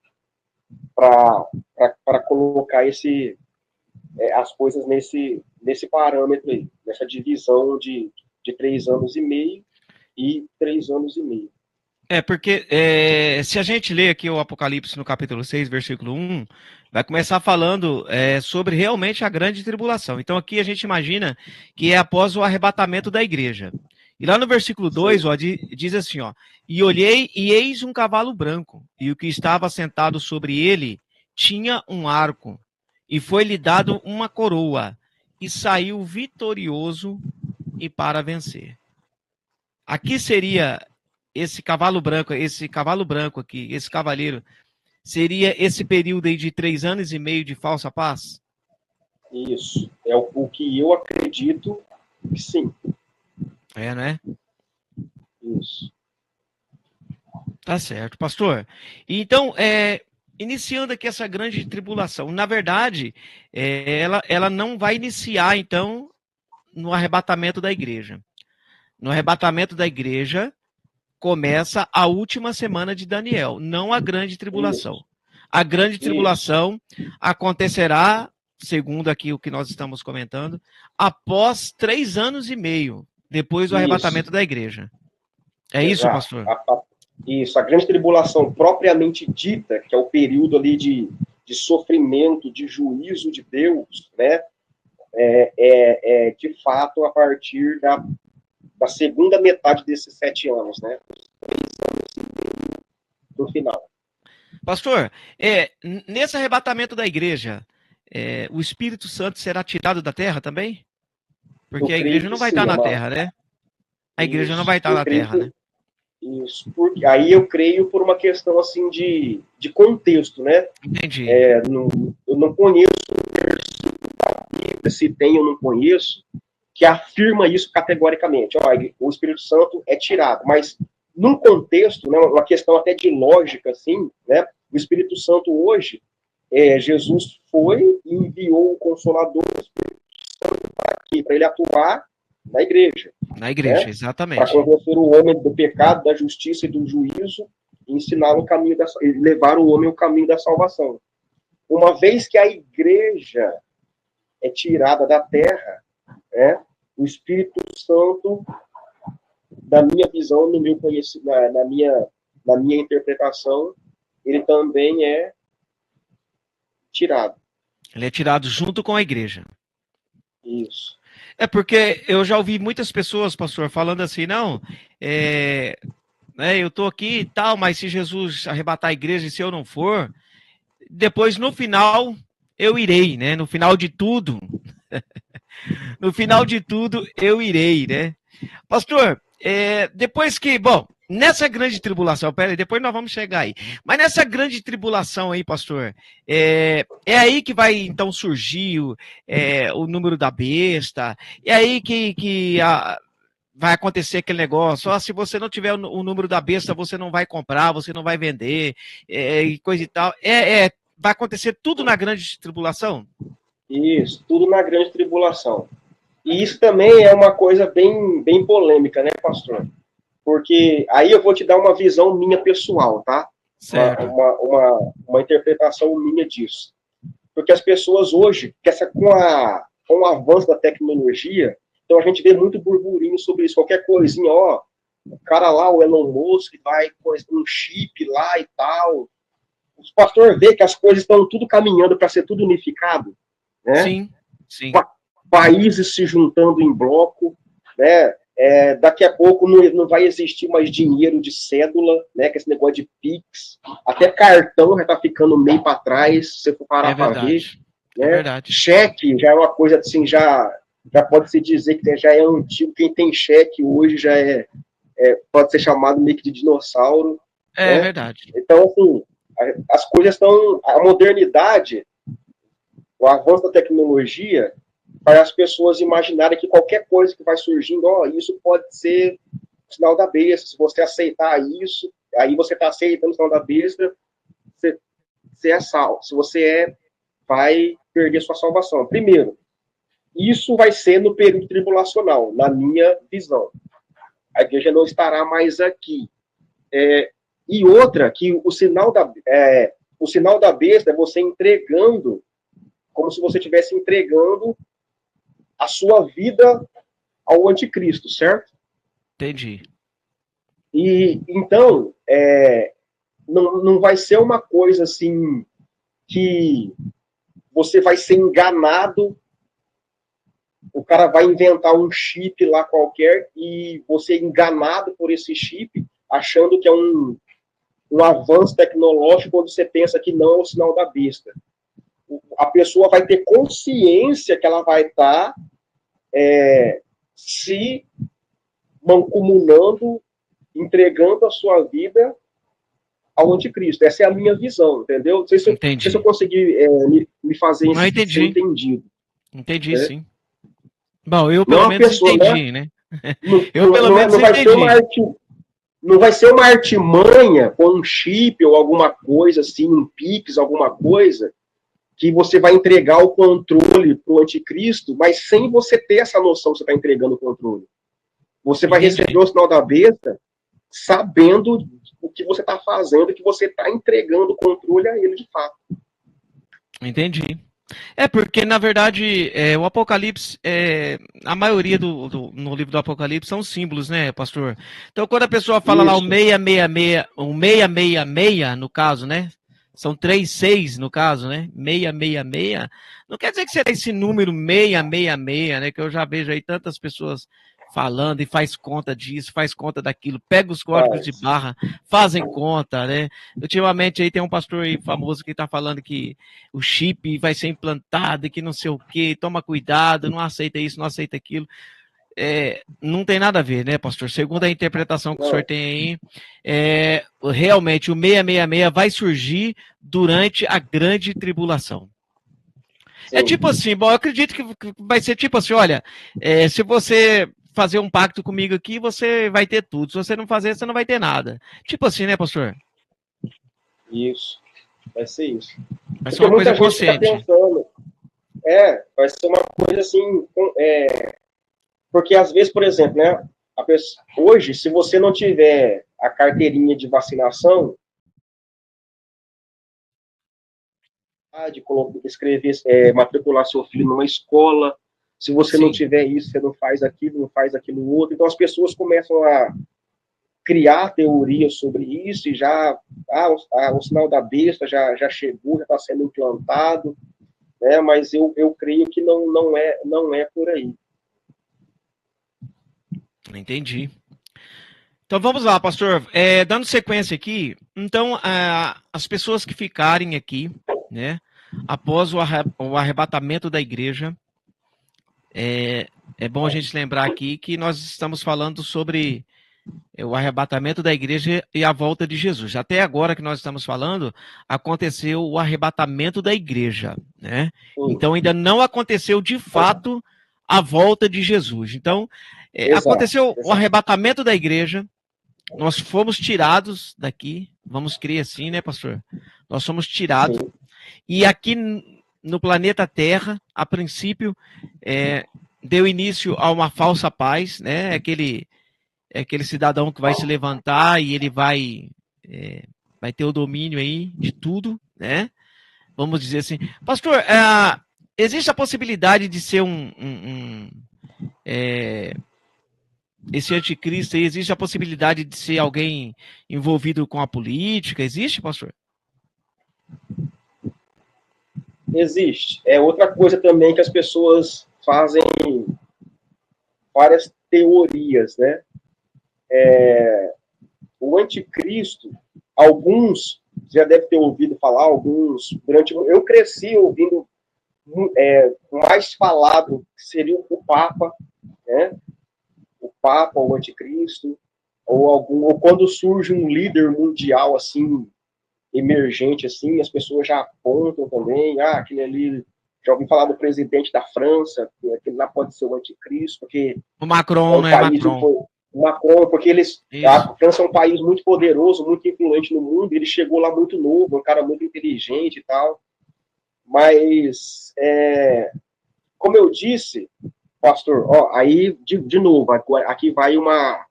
S2: colocar as coisas nesse parâmetro aí, nessa divisão de 3 anos e meio e 3 anos e meio.
S1: Porque se a gente ler aqui o Apocalipse no capítulo 6, versículo 1, vai começar falando sobre realmente a grande tribulação. Então aqui a gente imagina que é após o arrebatamento da igreja. E lá no versículo 2, ó, diz assim, ó, e olhei e eis um cavalo branco, e o que estava sentado sobre ele tinha um arco, e foi-lhe dado uma coroa, e saiu vitorioso e para vencer. Aqui seria esse cavalo branco aqui, esse cavaleiro, seria esse período aí de 3 anos e meio de falsa paz?
S2: Isso. É o que eu acredito que sim.
S1: Né?
S2: Isso.
S1: Tá certo, pastor. Então, iniciando aqui essa grande tribulação, na verdade, ela não vai iniciar, então, no arrebatamento da igreja. No arrebatamento da igreja, começa a última semana de Daniel, não a grande tribulação. Isso. A grande tribulação acontecerá, segundo aqui o que nós estamos comentando, após 3 anos e meio, depois do arrebatamento da igreja. Isso, pastor?
S2: Isso, a grande tribulação propriamente dita, que é o período ali de sofrimento, de juízo de Deus, né? De fato a partir da segunda metade desses 7 anos, né? No final.
S1: Pastor, nesse arrebatamento da igreja, o Espírito Santo será tirado da terra também? Porque a igreja não vai estar na terra, né? A igreja não vai estar na terra, né?
S2: Isso, porque aí eu creio por uma questão assim de contexto, né?
S1: Entendi.
S2: Eu não conheço, se tem eu não conheço, que afirma isso categoricamente. O Espírito Santo é tirado, mas num contexto, né, uma questão até de lógica, assim, né? O Espírito Santo hoje, Jesus foi e enviou o Consolador para ele atuar na igreja.
S1: Na igreja, né? Exatamente.
S2: Para convencer o homem do pecado, da justiça e do juízo, e ensinar o caminho levar o homem ao caminho da salvação. Uma vez que a igreja é tirada da terra, né, o Espírito Santo, na minha visão, no meu conhecimento, na minha interpretação, ele também é tirado.
S1: Ele é tirado junto com a igreja.
S2: Isso.
S1: É porque eu já ouvi muitas pessoas, pastor, falando assim, não, eu tô aqui e tal, mas se Jesus arrebatar a igreja e se eu não for, depois no final eu irei, né? No final de tudo, no final de tudo eu irei, né? Pastor, depois que, bom, nessa grande tribulação, peraí, depois nós vamos chegar aí, mas nessa grande tribulação aí, pastor, é aí que vai então surgir o número da besta, é aí que vai acontecer aquele negócio, se você não tiver o número da besta, você não vai comprar, você não vai vender, e coisa e tal. Vai acontecer tudo na grande tribulação?
S2: Isso, tudo na grande tribulação. E isso também é uma coisa bem, bem polêmica, né, pastor? Porque aí eu vou te dar uma visão minha pessoal, tá?
S1: Certo.
S2: Uma interpretação minha disso. Porque as pessoas hoje, com o avanço da tecnologia, então a gente vê muito burburinho sobre isso. Qualquer coisinha, ó, o cara lá, o Elon Musk, vai com um chip lá e tal. O pastor vê que as coisas estão tudo caminhando para ser tudo unificado, né?
S1: Sim, sim.
S2: Países se juntando em bloco, né? Daqui a pouco não vai existir mais dinheiro de cédula, né? Que esse negócio de Pix, até cartão já está ficando meio para trás, se você for parar para ver. Né?
S1: É verdade.
S2: Cheque já é uma coisa assim, já pode se dizer que já é antigo. Quem tem cheque hoje já pode ser chamado meio que de dinossauro.
S1: É verdade.
S2: Então, assim, as coisas estão. A modernidade, o avanço da tecnologia, para as pessoas imaginarem que qualquer coisa que vai surgindo, isso pode ser sinal da besta. Se você aceitar isso, aí você está aceitando o sinal da besta, você é salvo. Se você vai perder sua salvação. Primeiro, isso vai ser no período tribulacional, na minha visão. A igreja não estará mais aqui. E outra, que o sinal da besta é você entregando, como se você estivesse entregando a sua vida ao anticristo, certo?
S1: Entendi.
S2: E então, não vai ser uma coisa assim que você vai ser enganado, o cara vai inventar um chip lá qualquer e você é enganado por esse chip, achando que é um avanço tecnológico, quando você pensa que não é o sinal da besta. A pessoa vai ter consciência que ela vai estar se mancomunando, entregando a sua vida ao anticristo. Essa é a minha visão, entendeu? Não sei se eu consegui me fazer ser entendido.
S1: Entendi, sim. Bom, eu pelo menos entendi, né?
S2: Eu pelo menos entendi. Não vai ser uma artimanha com um chip ou alguma coisa assim, um Pix, alguma coisa, que você vai entregar o controle para o anticristo, mas sem você ter essa noção que você está entregando o controle. Você vai receber o sinal da besta sabendo o que você está fazendo, que você está entregando o controle a ele de fato.
S1: Entendi. Porque, na verdade, o Apocalipse, a maioria no livro do Apocalipse são símbolos, né, pastor? Então, quando a pessoa fala lá o 666, o 666, no caso, né? São 36 no caso, né? 666. Não quer dizer que você tem esse número 666, né? Que eu já vejo aí tantas pessoas falando e faz conta disso, faz conta daquilo, pega os códigos de barra, fazem conta, né? Ultimamente aí tem um pastor aí famoso que está falando que o chip vai ser implantado e que não sei o que, toma cuidado, não aceita isso, não aceita aquilo. Não tem nada a ver, né, pastor? Segundo a interpretação que o senhor tem aí, realmente o 666 vai surgir durante a grande tribulação. Sim. É tipo assim, bom, eu acredito que vai ser tipo assim, olha, se você fazer um pacto comigo aqui, você vai ter tudo. Se você não fazer, você não vai ter nada. Tipo assim, né, pastor?
S2: Isso. Vai ser isso.
S1: Vai ser uma coisa consciente.
S2: Pensando, vai ser uma coisa assim, porque às vezes, por exemplo, né, hoje, se você não tiver a carteirinha de vacinação, de escrever, matricular seu filho numa escola, se você não tiver isso, você não faz aquilo outro. Então as pessoas começam a criar teorias sobre isso e já o sinal da besta já chegou, já está sendo implantado, né? Mas eu creio que não é por aí.
S1: Entendi. Então vamos lá, pastor. Dando sequência aqui, então as pessoas que ficarem aqui, né, após o arrebatamento da igreja, é bom a gente lembrar aqui que nós estamos falando sobre o arrebatamento da igreja e a volta de Jesus. Até agora que nós estamos falando, aconteceu o arrebatamento da igreja, né? Então ainda não aconteceu de fato a volta de Jesus. Então, aconteceu o arrebatamento da igreja, nós fomos tirados daqui, vamos crer assim, né, pastor? Nós fomos tirados. Sim. E aqui no planeta Terra, a princípio, deu início a uma falsa paz, né? Aquele cidadão que vai se levantar e ele vai ter o domínio aí de tudo, né? Vamos dizer assim. Pastor, existe a possibilidade de ser esse anticristo aí, existe a possibilidade de ser alguém envolvido com a política? Existe, pastor?
S2: Existe. É outra coisa também que as pessoas fazem várias teorias, né? O anticristo, alguns já deve ter ouvido falar, alguns eu cresci ouvindo mais falado seria o Papa, né? O Papa, o anticristo, ou quando surge um líder mundial assim emergente assim, as pessoas já apontam também, aquele ali, já ouvi falar do presidente da França, que aquele lá pode ser o anticristo, porque
S1: o Macron, né?
S2: Macron, porque a França é um país muito poderoso, muito influente no mundo, ele chegou lá muito novo, um cara muito inteligente e tal, mas, como eu disse, pastor, aí, de novo, aqui vai uma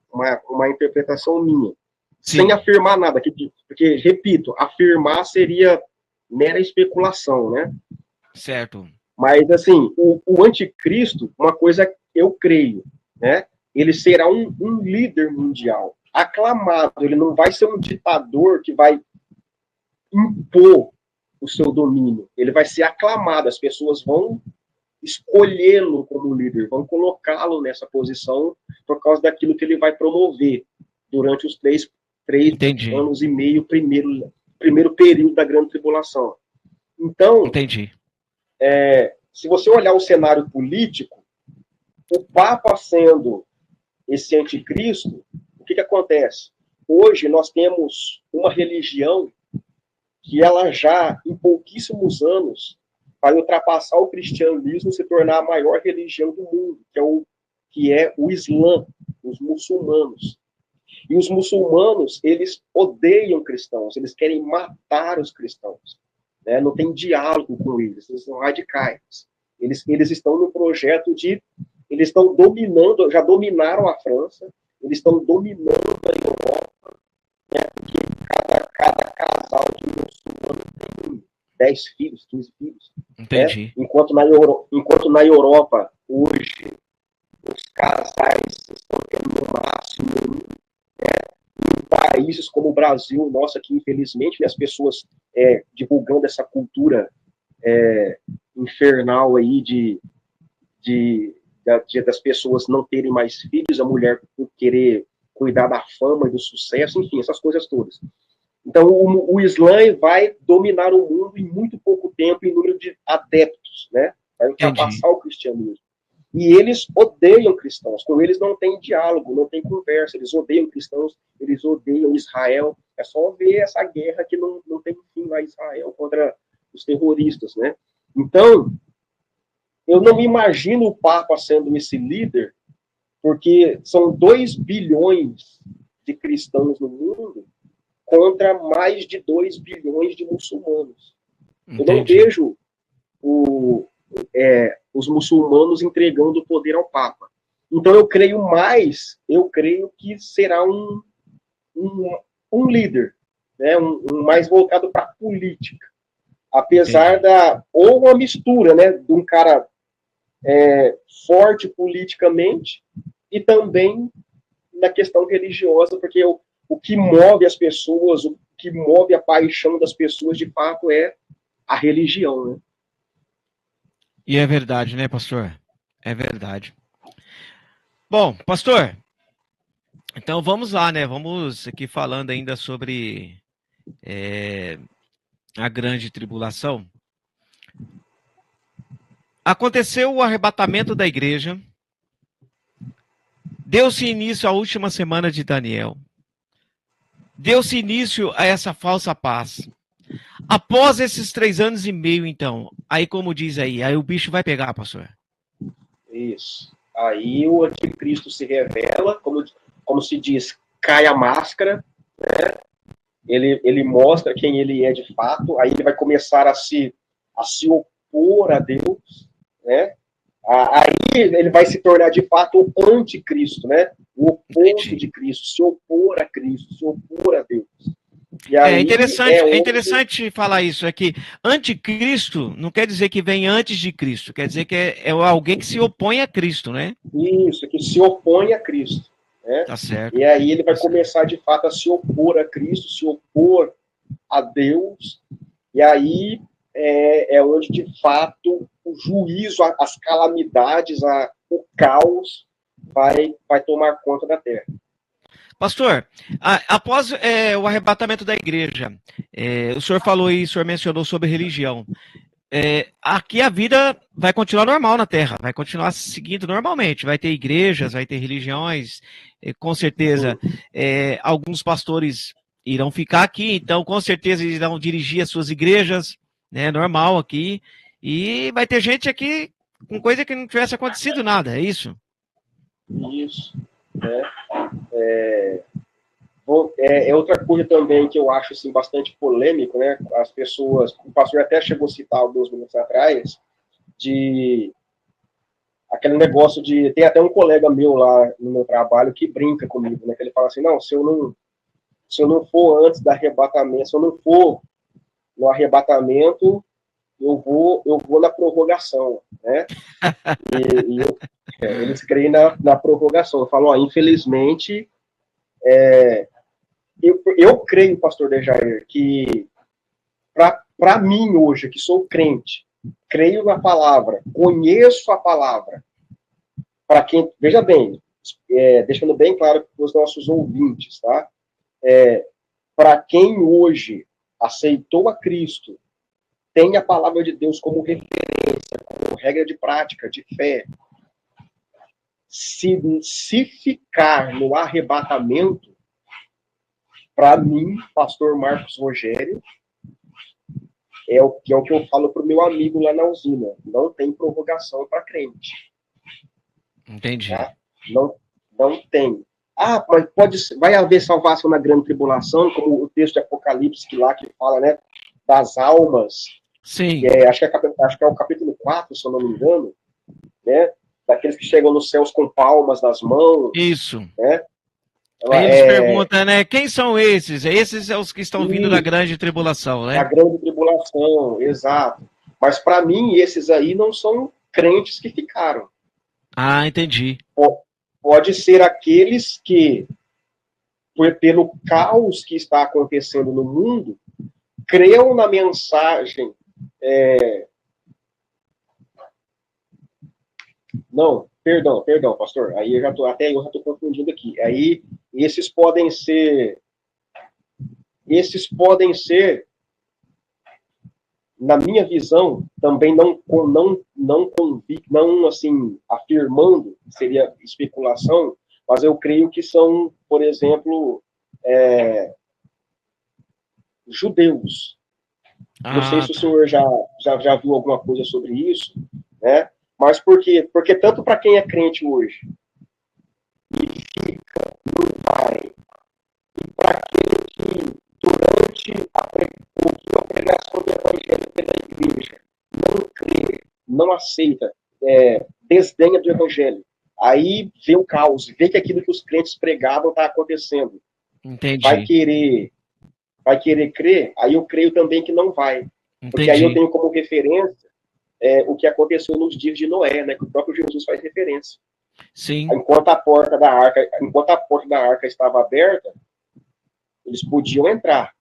S2: interpretação minha, sim, sem afirmar nada, porque, repito, afirmar seria mera especulação, né?
S1: Certo.
S2: Mas, assim, o anticristo, uma coisa eu creio, né? Ele será um líder mundial, aclamado, ele não vai ser um ditador que vai impor o seu domínio, ele vai ser aclamado, as pessoas vão escolhê-lo como líder, vão colocá-lo nessa posição por causa daquilo que ele vai promover durante os três anos e meio, primeiro período da grande tribulação. Então, se você olhar o cenário político, o Papa sendo esse anticristo, o que acontece? Hoje nós temos uma religião que ela já, em pouquíssimos anos, vai ultrapassar o cristianismo e se tornar a maior religião do mundo, que é o Islã, os muçulmanos. E os muçulmanos, eles odeiam cristãos, eles querem matar os cristãos. Né? Não tem diálogo com eles, eles são radicais. Eles estão no projeto eles estão dominando, já dominaram a França, eles estão dominando a Europa, né? Porque cada casal de muçulmano tem 10 filhos, 15 filhos.
S1: Entendi.
S2: Né? Enquanto na Europa, hoje, os casais estão tendo no máximo, em países como o Brasil, nossa, aqui, infelizmente, né, as pessoas divulgando essa cultura infernal aí das pessoas não terem mais filhos, a mulher querer cuidar da fama e do sucesso, enfim, essas coisas todas. Então, o Islã vai dominar o mundo em muito pouco tempo em número de adeptos, né? Vai ultrapassar o cristianismo. E eles odeiam cristãos, com eles não tem diálogo, não tem conversa, eles odeiam cristãos, eles odeiam Israel. É só ver essa guerra que não tem fim lá em Israel contra os terroristas, né? Então, eu não me imagino o Papa sendo esse líder, porque são 2 bilhões de cristãos no mundo contra mais de 2 bilhões de muçulmanos. Entendi. Eu não vejo os muçulmanos entregando o poder ao Papa. Então eu creio que será um líder, né? um mais voltado para a política. Apesar ou uma mistura, né, de um cara forte politicamente e também na questão religiosa, porque o que move as pessoas, o que move a paixão das pessoas, de fato, é a religião, né?
S1: E é verdade, né, pastor? É verdade. Bom, pastor, então vamos lá, né? Vamos aqui falando ainda sobre a grande tribulação. Aconteceu o arrebatamento da igreja, deu-se início à última semana de Daniel, deu-se início a essa falsa paz. Após esses 3 anos e meio, então, aí como diz aí o bicho vai pegar, pastor.
S2: Isso. Aí o anticristo se revela, como se diz, cai a máscara, né? Ele mostra quem ele é de fato, aí ele vai começar a se opor a Deus, né? Aí ele vai se tornar de fato o anticristo, né? O oposto de Cristo, se opor a Cristo, se opor a Deus. E aí
S1: É interessante falar isso, é que anticristo não quer dizer que vem antes de Cristo, quer dizer que é alguém que se opõe a Cristo, né?
S2: Isso, que se opõe a Cristo. Né?
S1: Tá certo.
S2: E aí ele vai começar de fato a se opor a Cristo, se opor a Deus, e aí é onde de fato o juízo, as calamidades, o caos vai tomar conta da terra.
S1: Pastor, após o arrebatamento da igreja, o senhor falou e o senhor mencionou sobre religião. Aqui a vida vai continuar normal na Terra, vai continuar seguindo normalmente. Vai ter igrejas, vai ter religiões, com certeza alguns pastores irão ficar aqui, então com certeza eles irão dirigir as suas igrejas, né, normal aqui, e vai ter gente aqui com coisa que não tivesse acontecido nada, é isso?
S2: Isso. É outra coisa também que eu acho assim, bastante polêmico, né? As pessoas, o pastor até chegou a citar alguns minutos atrás, de aquele negócio de. Tem até um colega meu lá no meu trabalho que brinca comigo, né? Que ele fala assim: não, se eu não for antes do arrebatamento, se eu não for no arrebatamento, eu vou na prorrogação, né? Eles creem na prorrogação. Eu falo, ó, infelizmente, eu creio, pastor Dejair, que para mim hoje, que sou crente, creio na palavra, conheço a palavra, para quem, veja bem, deixando bem claro para os nossos ouvintes, tá? Para quem hoje aceitou a Cristo, tem a palavra de Deus como referência, como regra de prática, de fé. Se ficar no arrebatamento, para mim, pastor Marcos Rogério, é o que eu falo para o meu amigo lá na usina. Não tem prorrogação para crente.
S1: Entendi.
S2: Tá? Não tem. Mas vai haver salvação na grande tribulação, como o texto de Apocalipse que fala, né, das almas.
S1: Sim.
S2: Acho que é o capítulo 4, se eu não me engano, né? Daqueles que chegam nos céus com palmas nas mãos.
S1: Isso.
S2: Né?
S1: Aí eles perguntam, né? Quem são esses? Esses são os que estão vindo da grande tribulação, né?
S2: Da grande tribulação, exato. Mas para mim, esses aí não são crentes que ficaram.
S1: Ah, entendi.
S2: Pode ser aqueles que, pelo caos que está acontecendo no mundo, creu na mensagem. Não, perdão, pastor. Aí eu já estou confundindo aqui. Aí esses podem ser, na minha visão, também não assim afirmando, seria especulação, mas eu creio que são, por exemplo, judeus. Não sei se o senhor já viu alguma coisa sobre isso, né? Mas por quê? Porque tanto para quem é crente hoje e fica no Pai, e para aquele que, durante a pregação do Evangelho pela igreja, não crê, não aceita, desdenha do Evangelho, aí vê o caos, vê que aquilo que os crentes pregavam está acontecendo.
S1: Entendi.
S2: Vai querer crer, aí eu creio também que não vai. Porque aí eu tenho como referência o que aconteceu nos dias de Noé, né, que o próprio Jesus faz referência.
S1: Sim.
S2: Enquanto a porta da arca estava aberta, eles podiam entrar.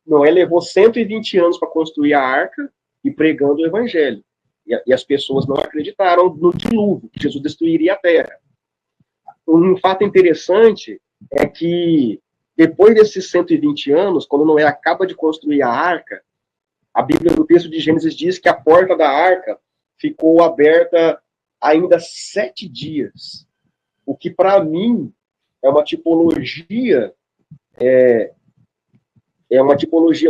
S2: Noé levou 120 anos para construir a arca e pregando o evangelho. E as pessoas não acreditaram no dilúvio, que Jesus destruiria a terra. Um fato interessante é que, depois desses 120 anos, quando Noé acaba de construir a arca, a Bíblia, no texto de Gênesis, diz que a porta da arca ficou aberta ainda 7 dias. O que, para mim, é uma tipologia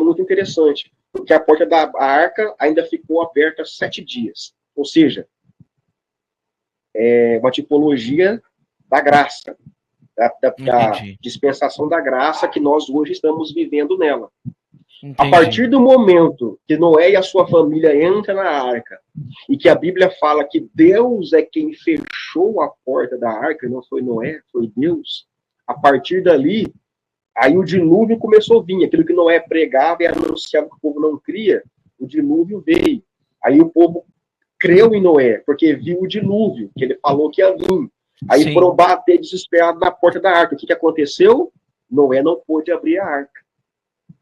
S2: muito interessante, porque a porta da arca ainda ficou aberta 7 dias. Ou seja, é uma tipologia da graça, da dispensação da graça que nós hoje estamos vivendo nela. Entendi. A partir do momento que Noé e a sua família entram na arca, e que a Bíblia fala que Deus é quem fechou a porta da arca, não foi Noé, foi Deus, a partir dali, aí o dilúvio começou a vir. Aquilo que Noé pregava e anunciava que o povo não cria, o dilúvio veio. Aí o povo creu em Noé, porque viu o dilúvio, que ele falou que ia vir. Aí Sim. foram bater desesperados na porta da arca. O que aconteceu? Noé não pôde abrir a arca.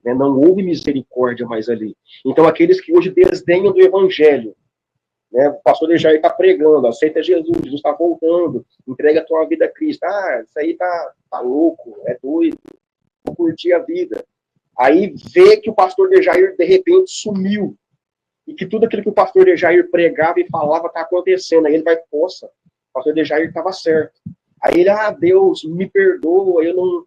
S2: Não houve misericórdia mais ali. Então, aqueles que hoje desdenham do evangelho, né? O pastor Dejair está pregando, aceita Jesus, Jesus está voltando, entrega a tua vida a Cristo. Ah, isso aí tá louco, é doido, vou curtir a vida. Aí vê que o pastor Dejair, de repente, sumiu. E que tudo aquilo que o pastor Dejair pregava e falava está acontecendo. Aí ele vai, poxa, o pastor Dejair estava certo. Aí ele, Deus, me perdoa, eu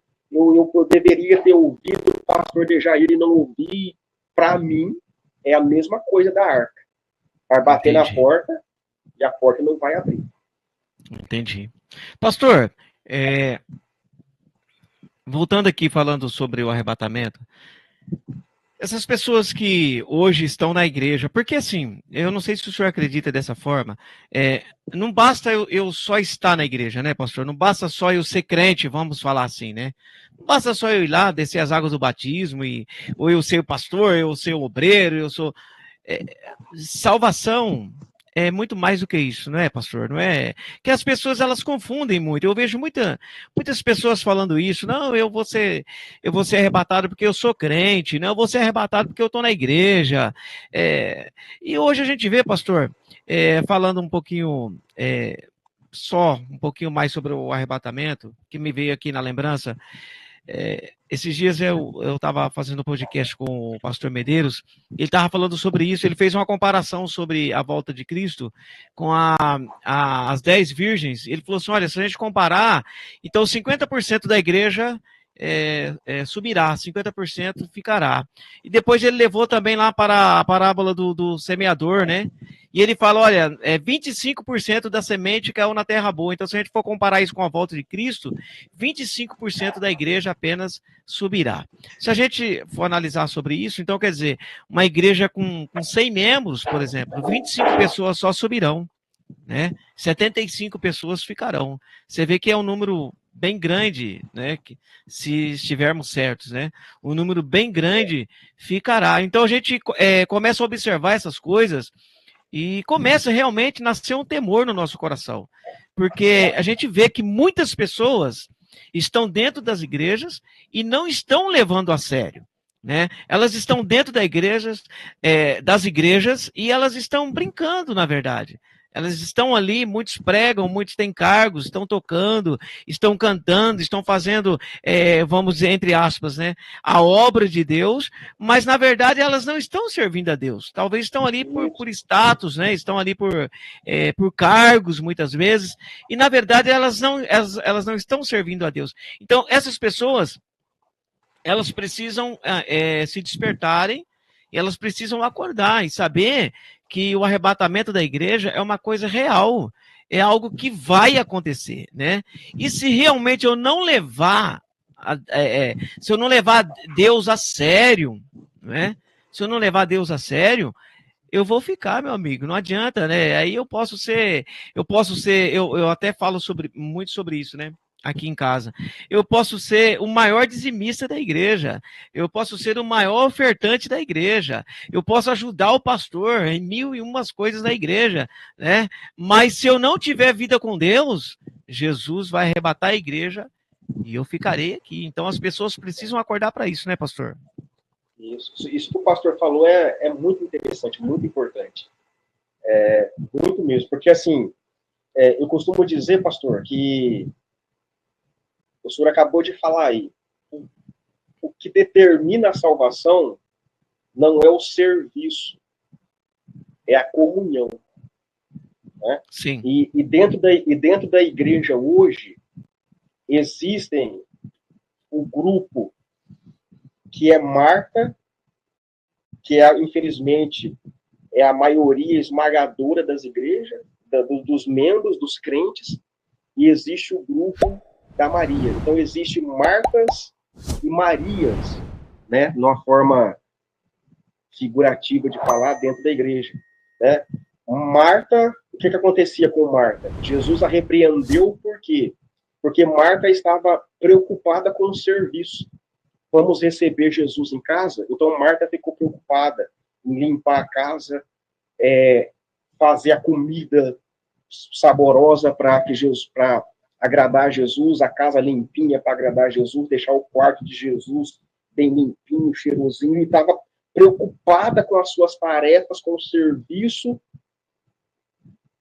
S2: deveria ter ouvido o pastor Dejair e não ouvi. Para mim, é a mesma coisa da arca. Vai bater Entendi. Na porta e a porta não vai abrir.
S1: Entendi. Pastor, voltando aqui falando sobre o arrebatamento, essas pessoas que hoje estão na igreja, porque assim, eu não sei se o senhor acredita dessa forma, não basta eu só estar na igreja, né, pastor? Não basta só eu ser crente, vamos falar assim, né? Não basta só eu ir lá, descer as águas do batismo, ou eu ser o pastor, eu ser o obreiro, eu sou... salvação é muito mais do que isso, não é, pastor? Não é que as pessoas elas confundem muito. Eu vejo muitas pessoas falando isso. Não, eu vou ser arrebatado porque eu sou crente. Não, eu vou ser arrebatado porque eu estou na igreja. E hoje a gente vê, pastor, falando um pouquinho só um pouquinho mais sobre o arrebatamento, que me veio aqui na lembrança. Esses dias eu estava fazendo um podcast com o pastor Medeiros, ele estava falando sobre isso, ele fez uma comparação sobre a volta de Cristo com as 10 virgens, ele falou assim, olha, se a gente comparar, então 50% da igreja subirá, 50% ficará. E depois ele levou também lá para a parábola do semeador, né? E ele fala, olha, 25% da semente caiu na terra boa. Então, se a gente for comparar isso com a volta de Cristo, 25% da igreja apenas subirá. Se a gente for analisar sobre isso, então, quer dizer, uma igreja com 100 membros, por exemplo, 25 pessoas só subirão, né? 75 pessoas ficarão. Você vê que é um número bem grande, né? Se estivermos certos, né? Um número bem grande ficará. Então, a gente começa a observar essas coisas e começa realmente a nascer um temor no nosso coração. Porque a gente vê que muitas pessoas estão dentro das igrejas e não estão levando a sério, né? Elas estão dentro das igrejas e elas estão brincando, na verdade. Elas estão ali, muitos pregam, muitos têm cargos, estão tocando, estão cantando, estão fazendo, vamos dizer, entre aspas, né, a obra de Deus, mas na verdade elas não estão servindo a Deus. Talvez estão ali por status, né, estão ali por cargos, muitas vezes, e na verdade elas não estão servindo a Deus. Então, essas pessoas, elas precisam se despertarem, e elas precisam acordar e saber que o arrebatamento da igreja é uma coisa real, é algo que vai acontecer, né? E se realmente eu não levar, se eu não levar Deus a sério, né? Se eu não levar Deus a sério, eu vou ficar, meu amigo, não adianta, né? Aí eu até falo muito sobre isso, né? Aqui em casa. Eu posso ser o maior dizimista da igreja, eu posso ser o maior ofertante da igreja, eu posso ajudar o pastor em 1001 coisas da igreja, né? Mas se eu não tiver vida com Deus, Jesus vai arrebatar a igreja e eu ficarei aqui. Então as pessoas precisam acordar para isso, né, pastor?
S2: Isso que o pastor falou é muito interessante, muito importante. Muito mesmo, porque assim, eu costumo dizer, pastor, que o senhor acabou de falar aí, o que determina a salvação não é o serviço, é a comunhão. Né?
S1: Sim.
S2: E dentro da igreja hoje, existem o grupo que é Marta, que infelizmente, é a maioria esmagadora das igrejas, dos membros, dos crentes, e existe o grupo da Maria. Então, existe Martas e Marias, né, numa forma figurativa de falar dentro da igreja. Né? Marta, o que acontecia com Marta? Jesus a repreendeu por quê? Porque Marta estava preocupada com o serviço. Vamos receber Jesus em casa? Então Marta ficou preocupada em limpar a casa, fazer a comida saborosa para agradar Jesus, a casa limpinha para agradar Jesus, deixar o quarto de Jesus bem limpinho, cheirosinho, e estava preocupada com as suas tarefas, com o serviço.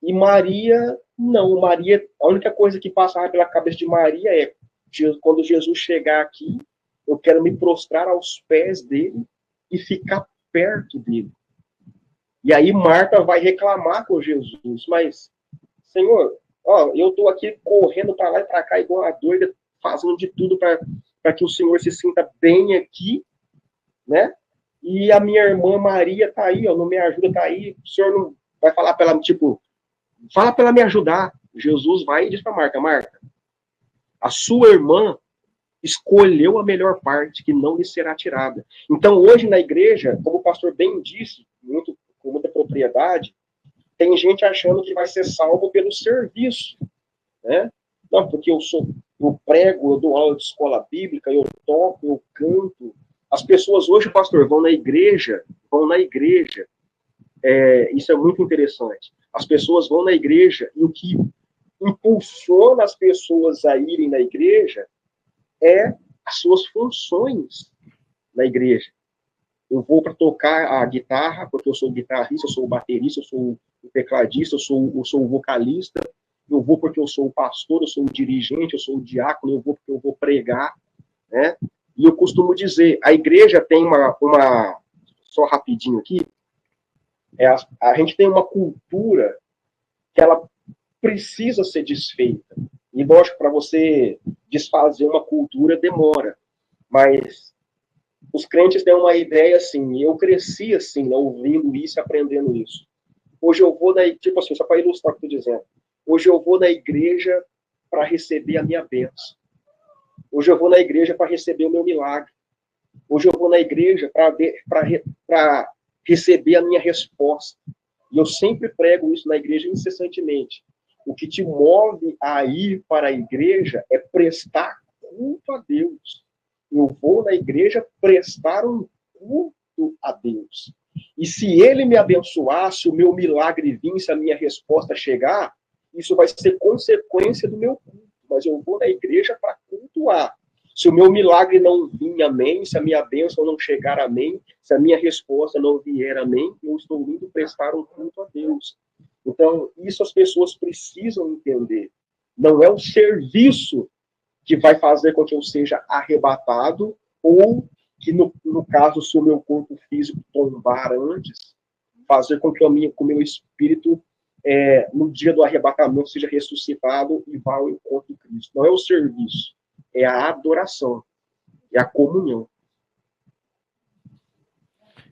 S2: E Maria, não. Maria, a única coisa que passava pela cabeça de Maria é: quando Jesus chegar aqui, eu quero me prostrar aos pés dele e ficar perto dele. E aí Marta vai reclamar com Jesus, mas, Senhor, eu estou aqui correndo para lá e para cá igual a doida, fazendo de tudo para que o Senhor se sinta bem aqui, né? E a minha irmã Maria está aí, não me ajuda, está aí. O Senhor não vai falar para ela, fala para ela me ajudar. Jesus vai e diz para Marta: Marta, a sua irmã escolheu a melhor parte, que não lhe será tirada. Então, hoje na igreja, como o pastor bem disse, com muita propriedade, tem gente achando que vai ser salvo pelo serviço, né? Não, porque eu prego, eu dou aula de escola bíblica, eu toco, eu canto. As pessoas hoje, pastor, vão na igreja, isso é muito interessante. As pessoas vão na igreja e o que impulsiona as pessoas a irem na igreja é as suas funções na igreja. Eu vou para tocar a guitarra, porque eu sou guitarrista, eu sou baterista, eu sou o tecladista, eu sou o vocalista. Eu vou porque eu sou o pastor, eu sou o dirigente, eu sou o diácono, eu vou porque eu vou pregar, né? E eu costumo dizer, a igreja tem só rapidinho aqui, a gente tem uma cultura que ela precisa ser desfeita. E, lógico, para você desfazer uma cultura demora. Mas os crentes têm uma ideia assim, e eu cresci assim, né, ouvindo isso, aprendendo isso. Hoje eu vou tipo assim, só para ilustrar o que eu estou dizendo. Hoje eu vou na igreja para receber a minha bênção. Hoje eu vou na igreja para receber o meu milagre. Hoje eu vou na igreja para receber a minha resposta. E eu sempre prego isso na igreja incessantemente. O que te move a ir para a igreja é prestar culto a Deus. Eu vou na igreja prestar um culto a Deus. E se ele me abençoar, se o meu milagre vir, se a minha resposta chegar, isso vai ser consequência do meu culto. Mas eu vou na igreja para cultuar. Se o meu milagre não vir, amém. Se a minha bênção não chegar, amém. Se a minha resposta não vier, amém. Eu estou indo prestar um culto a Deus. Então, isso as pessoas precisam entender. Não é o serviço que vai fazer com que eu seja arrebatado, ou que, no caso, se o meu corpo físico tombar antes, fazer com que o meu espírito, no dia do arrebatamento, seja ressuscitado e vá ao encontro de Cristo. Não é o serviço, é a adoração, é a comunhão.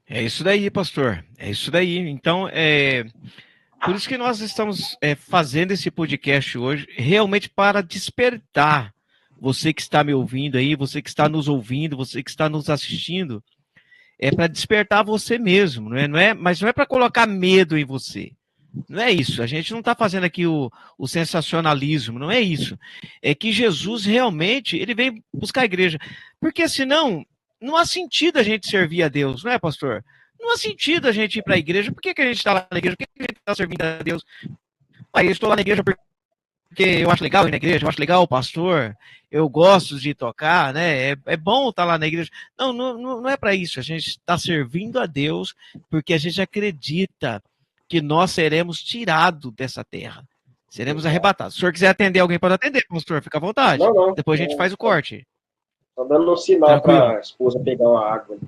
S1: É isso daí, pastor. É isso daí. Então, por isso que nós estamos fazendo esse podcast hoje, realmente para despertar você que está me ouvindo aí, você que está nos ouvindo, você que está nos assistindo, para despertar você mesmo, mas não é para colocar medo em você. Não é isso. A gente não está fazendo aqui o sensacionalismo, não é isso. É que Jesus realmente, ele vem buscar a igreja. Porque senão, não há sentido a gente servir a Deus, não é, pastor? Não há sentido a gente ir para a igreja. Por que a gente está lá na igreja? Por que a gente está servindo a Deus? Eu estou lá na igreja porque eu acho legal ir na igreja, eu acho legal o pastor, eu gosto de tocar, né? É bom estar lá na igreja. Não é para isso. A gente está servindo a Deus porque a gente acredita que nós seremos tirados dessa terra. Seremos arrebatados. Se o senhor quiser atender alguém, pode atender, pastor, fica à vontade.
S2: Não.
S1: Depois a gente faz o corte.
S2: Tô dando um sinal para a esposa pegar uma água.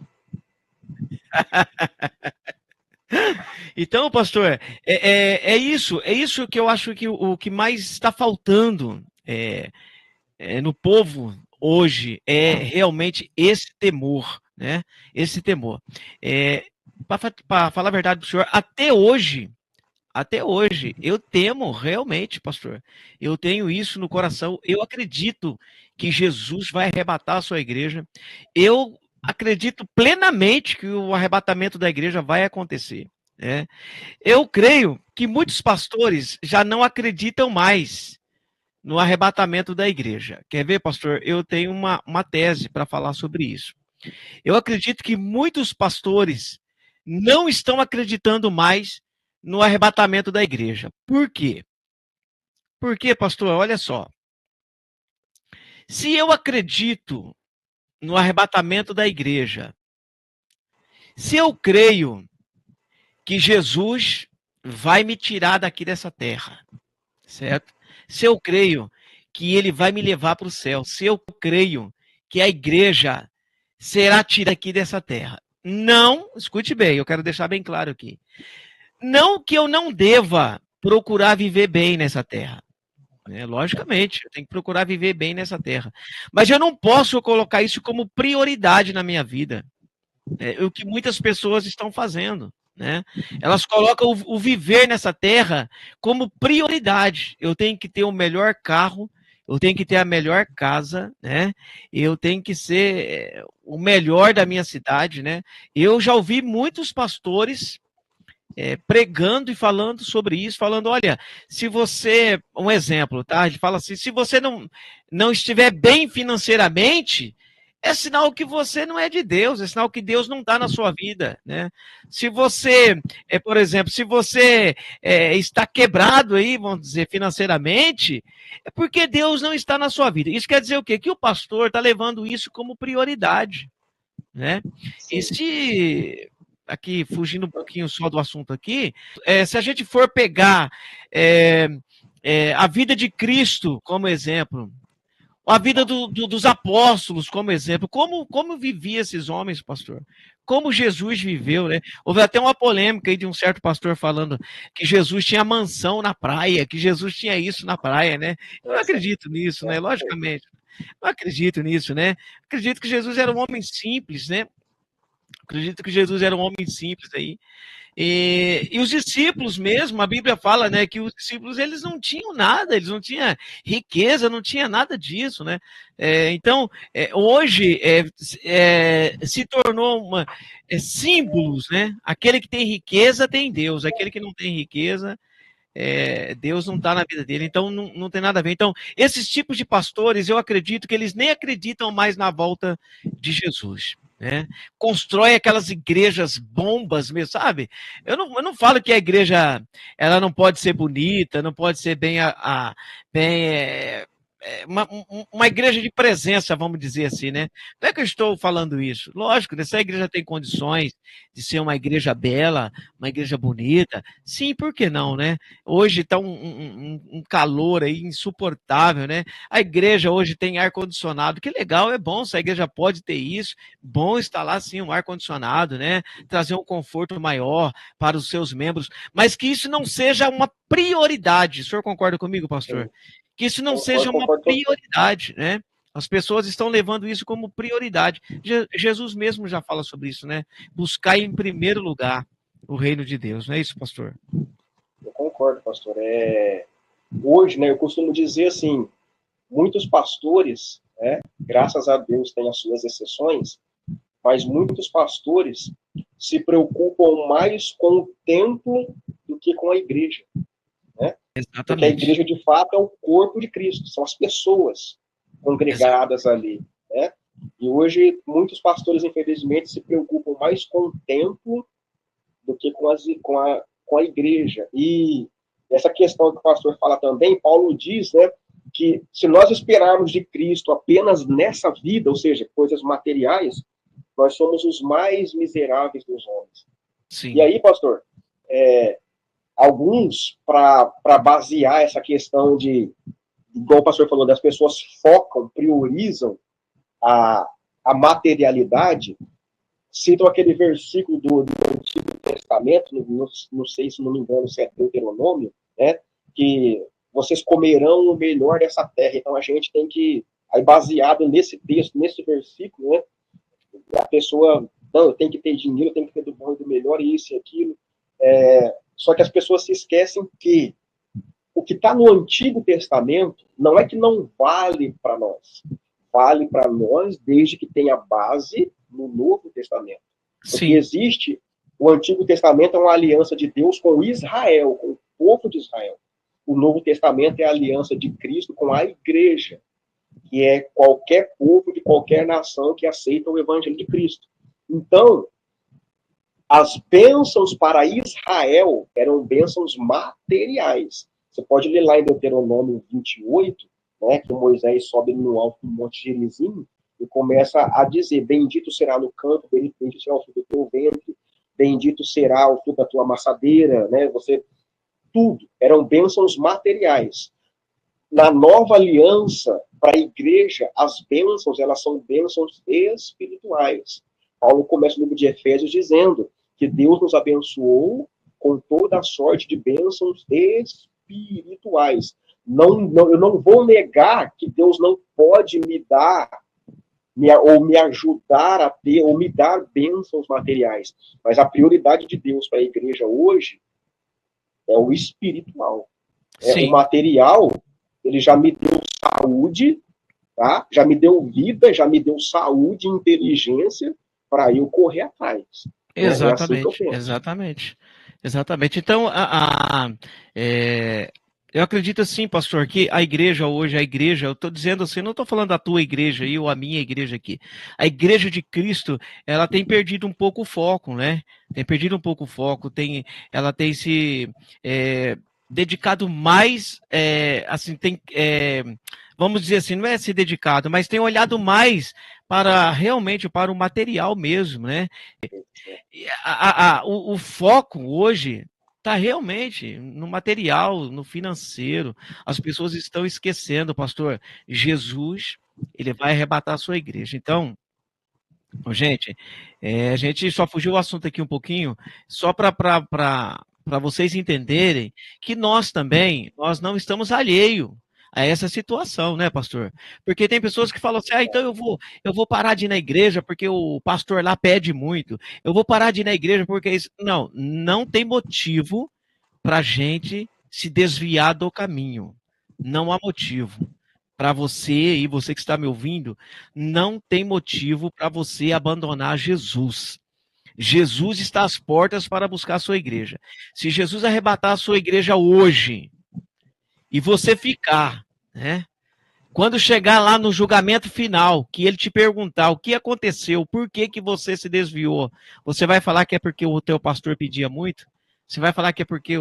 S1: Então, pastor, é isso que eu acho que o que mais está faltando no povo hoje é realmente esse temor, né? Esse temor. Para falar a verdade para o senhor, até hoje, eu temo realmente, pastor. Eu tenho isso no coração. Eu acredito que Jesus vai arrebatar a sua igreja. Eu acredito plenamente que o arrebatamento da igreja vai acontecer. Né? Eu creio que muitos pastores já não acreditam mais no arrebatamento da igreja. Quer ver, pastor? Eu tenho uma tese para falar sobre isso. Eu acredito que muitos pastores não estão acreditando mais no arrebatamento da igreja. Por quê? Porque, pastor, olha só. Se eu acredito no arrebatamento da igreja, se eu creio que Jesus vai me tirar daqui dessa terra, certo? Se eu creio que ele vai me levar para o céu, se eu creio que a igreja será tirada aqui dessa terra. Não, escute bem, eu quero deixar bem claro aqui. Não que eu não deva procurar viver bem nessa terra. Logicamente, eu tenho que procurar viver bem nessa terra. Mas eu não posso colocar isso como prioridade na minha vida. É o que muitas pessoas estão fazendo. Né? Elas colocam o viver nessa terra como prioridade. Eu tenho que ter o melhor carro, eu tenho que ter a melhor casa, né? Eu tenho que ser o melhor da minha cidade, né? Eu já ouvi muitos pastores pregando e falando sobre isso, falando, olha, se você, um exemplo, tá? Ele fala assim, se você não estiver bem financeiramente, é sinal que você não é de Deus, é sinal que Deus não está na sua vida, né? Se você, por exemplo, se você está quebrado aí, vamos dizer, financeiramente, é porque Deus não está na sua vida. Isso quer dizer o quê? Que o pastor está levando isso como prioridade, né? Sim. E se aqui, fugindo um pouquinho só do assunto aqui, se a gente for pegar a vida de Cristo como exemplo, a vida dos apóstolos como exemplo, como viviam esses homens, pastor? Como Jesus viveu, né? Houve até uma polêmica aí de um certo pastor falando que Jesus tinha mansão na praia, que Jesus tinha isso na praia, né? Eu não acredito nisso, né? Logicamente. Não acredito nisso, né? Acredito que Jesus era um homem simples, né? Acredito que Jesus era um homem simples aí. E os discípulos mesmo, a Bíblia fala, né, que os discípulos eles não tinham nada, eles não tinham riqueza, não tinha nada disso, né? Então, hoje se tornou símbolos, né? Aquele que tem riqueza tem Deus, aquele que não tem riqueza Deus não está na vida dele, então não tem nada a ver. Então, esses tipos de pastores, eu acredito que eles nem acreditam mais na volta de Jesus. Né? Constrói aquelas igrejas bombas mesmo, sabe? Eu não falo que a igreja ela não pode ser bonita, não pode ser bem uma igreja de presença, vamos dizer assim, né? Não é que eu estou falando isso. Lógico, né? Se a igreja tem condições de ser uma igreja bela, uma igreja bonita, sim, por que não, né? Hoje está um calor aí insuportável, né? A igreja hoje tem ar-condicionado, que legal, é bom, se a igreja pode ter isso, bom instalar, sim, um ar-condicionado, né? Trazer um conforto maior para os seus membros, mas que isso não seja uma prioridade. O senhor concorda comigo, pastor? Que isso não seja uma prioridade, né? As pessoas estão levando isso como prioridade. Jesus mesmo já fala sobre isso, né? Buscar em primeiro lugar o reino de Deus, não é isso, pastor?
S2: Eu concordo, pastor. Hoje, né, eu costumo dizer assim, muitos pastores, né, graças a Deus tem as suas exceções, mas muitos pastores se preocupam mais com o templo do que com a igreja. Né?
S1: Exatamente.
S2: Porque a igreja, de fato, é o corpo de Cristo, são as pessoas congregadas ali. Né? E hoje, muitos pastores, infelizmente, se preocupam mais com o templo do que com a igreja. E essa questão que o pastor fala também, Paulo diz, né, que se nós esperarmos de Cristo apenas nessa vida, ou seja, coisas materiais, nós somos os mais miseráveis dos homens. Sim. E aí, pastor, alguns, para basear essa questão de, igual o pastor falou, das pessoas focam, priorizam a, a materialidade, citam aquele versículo do Antigo Testamento, não sei se não me engano se é Deuteronômio, né, que vocês comerão o melhor dessa terra. Então a gente tem que, aí baseado nesse texto, nesse versículo, né, a pessoa, não, tem que ter dinheiro, tem que ter do bom e do melhor, isso e aquilo. Só que as pessoas se esquecem que o que está no Antigo Testamento não é que não vale para nós. Vale para nós desde que tenha base no Novo Testamento. Porque
S1: Sim.
S2: existe, o Antigo Testamento é uma aliança de Deus com Israel, com o povo de Israel. O Novo Testamento é a aliança de Cristo com a igreja, que é qualquer povo de qualquer nação que aceita o evangelho de Cristo. Então, as bênçãos para Israel eram bênçãos materiais. Você pode ler lá em Deuteronômio 28, né, que Moisés sobe no alto do Monte Gerizim e começa a dizer: bendito será no campo, bendito será o fruto do teu ventre, bendito será o fruto da tua amassadeira, né? Você, tudo eram bênçãos materiais. Na nova aliança, para a igreja, as bênçãos, elas são bênçãos espirituais. Paulo começa o livro de Efésios dizendo que Deus nos abençoou com toda a sorte de bênçãos espirituais. Eu não vou negar que Deus não pode me dar, ou me ajudar a ter, ou me dar bênçãos materiais. Mas a prioridade de Deus para a igreja hoje é o espiritual. O material, ele já me deu saúde, tá? Já me deu vida, já me deu saúde e inteligência para eu correr atrás.
S1: Exatamente, exatamente. Então, eu acredito assim, pastor, que a igreja hoje, eu estou dizendo assim, não estou falando da tua igreja aí ou a minha igreja aqui. A igreja de Cristo, ela tem perdido um pouco o foco, né? Tem perdido um pouco o foco, ela tem se dedicado mais, assim, vamos dizer assim, não é se dedicado, mas tem olhado mais realmente para o material mesmo, né? O foco hoje está realmente no material, no financeiro. As pessoas estão esquecendo, pastor, Jesus, ele vai arrebatar a sua igreja. Então, gente, a gente só fugiu o assunto aqui um pouquinho, só para vocês entenderem que nós também, nós não estamos alheio a essa situação, né, pastor? Porque tem pessoas que falam assim, então eu vou parar de ir na igreja porque o pastor lá pede muito, eu vou parar de ir na igreja porque isso... Não, não tem motivo para a gente se desviar do caminho. Não há motivo para você e você que está me ouvindo, não tem motivo para você abandonar Jesus. Jesus está às portas para buscar a sua igreja. Se Jesus arrebatar a sua igreja hoje e você ficar, né? Quando chegar lá no julgamento final, que ele te perguntar o que aconteceu, por que que você se desviou, você vai falar que é porque o teu pastor pedia muito? Você vai falar que é porque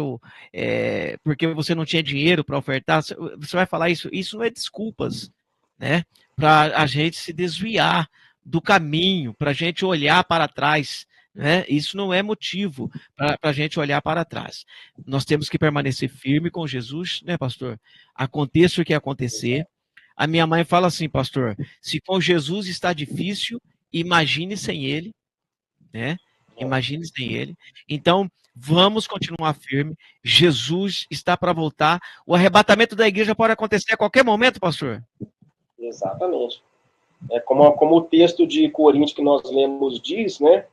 S1: você não tinha dinheiro para ofertar? Você vai falar isso? Isso não é desculpas, né? Para a gente se desviar do caminho, para a gente olhar para trás, né? Isso não é motivo para a gente olhar para trás. Nós temos que permanecer firme com Jesus, né, pastor? Aconteça o que acontecer. A minha mãe fala assim, pastor, se com Jesus está difícil, imagine sem ele, né? Imagine sem ele. Então, vamos continuar firme. Jesus está para voltar. O arrebatamento da igreja pode acontecer a qualquer momento, pastor?
S2: Exatamente. Como o texto de Coríntios que nós lemos diz, né?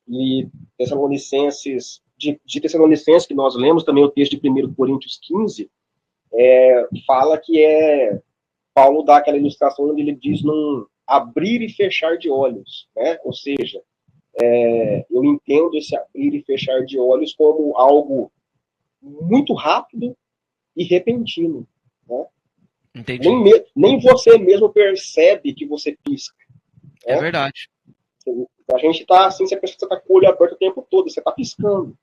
S2: E Tessalonicenses, de Tessalonicenses que nós lemos, também o texto de 1 Coríntios 15, fala que Paulo dá aquela ilustração onde ele diz num abrir e fechar de olhos, né? Ou seja, eu entendo esse abrir e fechar de olhos como algo muito rápido e repentino, né?
S1: Entendi.
S2: Nem você mesmo percebe que você pisca.
S1: Né? É verdade.
S2: A gente está assim, você pensa que você está com o olho aberto o tempo todo, você está piscando.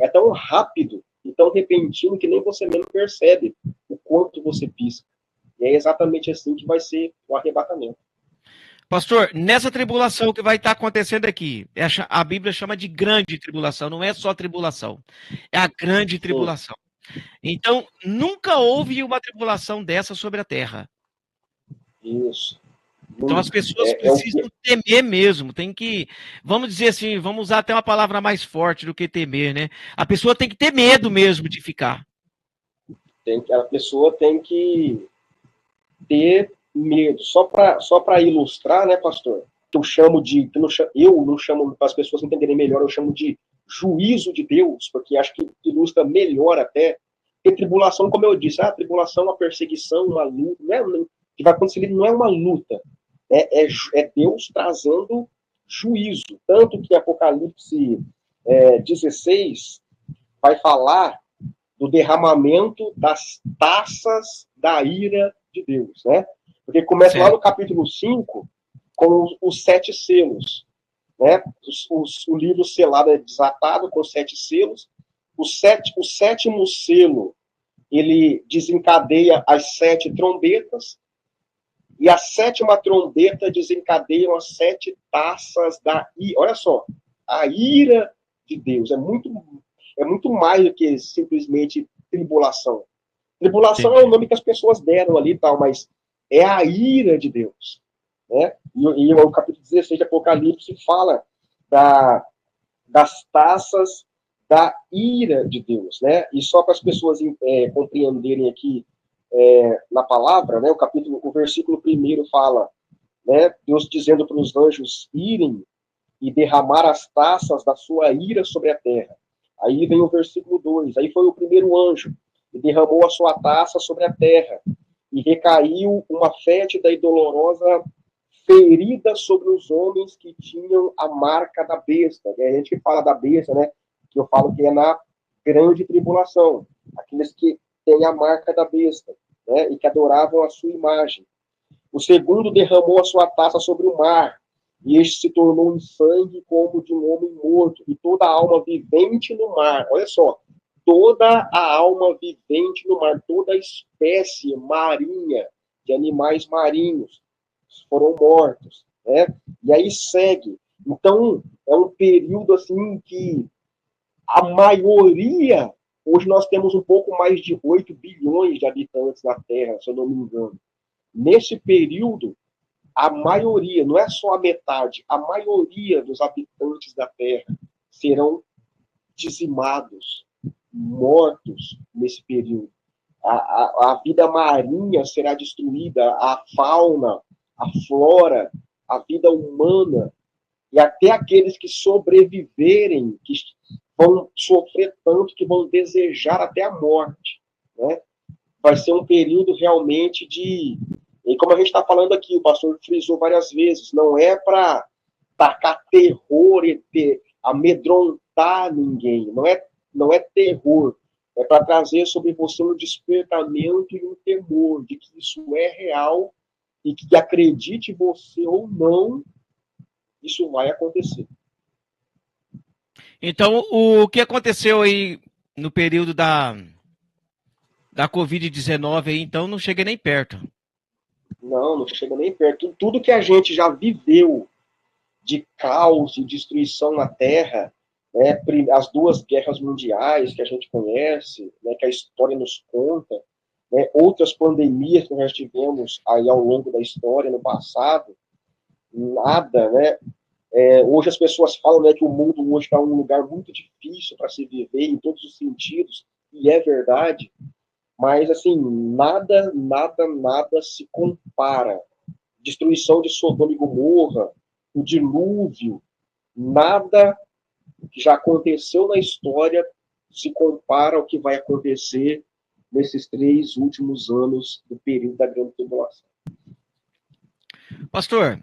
S2: É tão rápido e tão repentino que nem você mesmo percebe o quanto você pisca. E é exatamente assim que vai ser o arrebatamento.
S1: Pastor, nessa tribulação que vai estar acontecendo aqui, a Bíblia chama de grande tribulação, não é só tribulação, é a grande tribulação. Então, nunca houve uma tribulação dessa sobre a terra.
S2: Isso.
S1: Então, as pessoas precisam temer mesmo, tem que, vamos dizer assim, vamos usar até uma palavra mais forte do que temer, né? A pessoa tem que ter medo mesmo de ficar.
S2: A pessoa tem que ter medo. Só para ilustrar, né, pastor? Eu chamo de, eu não chamo, para as pessoas entenderem melhor, eu chamo de juízo de Deus, porque acho que ilustra melhor até. Porque tribulação, como eu disse, a tribulação, a perseguição, uma luta, não é, que vai acontecer, não é uma luta, é Deus trazendo juízo. Tanto que Apocalipse 16 vai falar do derramamento das taças da ira de Deus, né? Porque começa lá no capítulo 5 com os 7 selos, né? O livro selado é desatado com 7 selos. O sétimo selo, ele desencadeia as 7 trombetas, e a 7ª trombeta desencadeia as 7 taças da ira. Olha só, a ira de Deus é muito mais do que simplesmente tribulação. Tribulação é o nome que as pessoas deram ali e tal, mas é a ira de Deus, né? E o capítulo 16 de Apocalipse fala das taças da ira de Deus, né? E só para as pessoas compreenderem aqui na palavra, né? O versículo 1 fala, né? Deus dizendo para os anjos irem e derramar as taças da sua ira sobre a terra. Aí vem o versículo 2, aí foi o primeiro anjo, e derramou a sua taça sobre a terra, e recaiu uma fétida e dolorosa ferida sobre os homens que tinham a marca da besta. É a gente que fala da besta, né? Que eu falo que é na grande tribulação. Aqueles que têm a marca da besta, né? E que adoravam a sua imagem. O segundo derramou a sua taça sobre o mar, e este se tornou em sangue como de um homem morto, e toda a alma vivente no mar, olha só, toda a alma vivente no mar, toda a espécie marinha, de animais marinhos, foram mortos, né? E aí segue. Então, é um período assim que a maioria, hoje nós temos um pouco mais de 8 bilhões de habitantes na Terra, se eu não me engano. Nesse período, a maioria, não é só a metade, a maioria dos habitantes da Terra serão dizimados, mortos nesse período. A vida marinha será destruída, a fauna, a flora, a vida humana, e até aqueles que sobreviverem, que vão sofrer tanto que vão desejar até a morte, né? Vai ser um período realmente de... E como a gente está falando aqui, o pastor frisou várias vezes, não é para tacar terror e amedrontar ninguém, não é terror, é para trazer sobre você um despertamento e um temor de que isso é real e que, acredite você ou não, isso vai acontecer.
S1: Então, o que aconteceu aí no período da Covid-19 aí, então, não chega nem perto.
S2: Não chega nem perto. Tudo que a gente já viveu de caos e destruição na Terra, né, as 2 guerras mundiais que a gente conhece, né, que a história nos conta, né, outras pandemias que nós tivemos aí ao longo da história, no passado, nada, né? Hoje as pessoas falam, né, que o mundo hoje está um lugar muito difícil para se viver em todos os sentidos, e é verdade, mas assim, nada se compara. Destruição de Sodoma e Gomorra, o dilúvio, nada que já aconteceu na história se compara ao que vai acontecer nesses 3 últimos anos do período da Grande Tribulação.
S1: Pastor,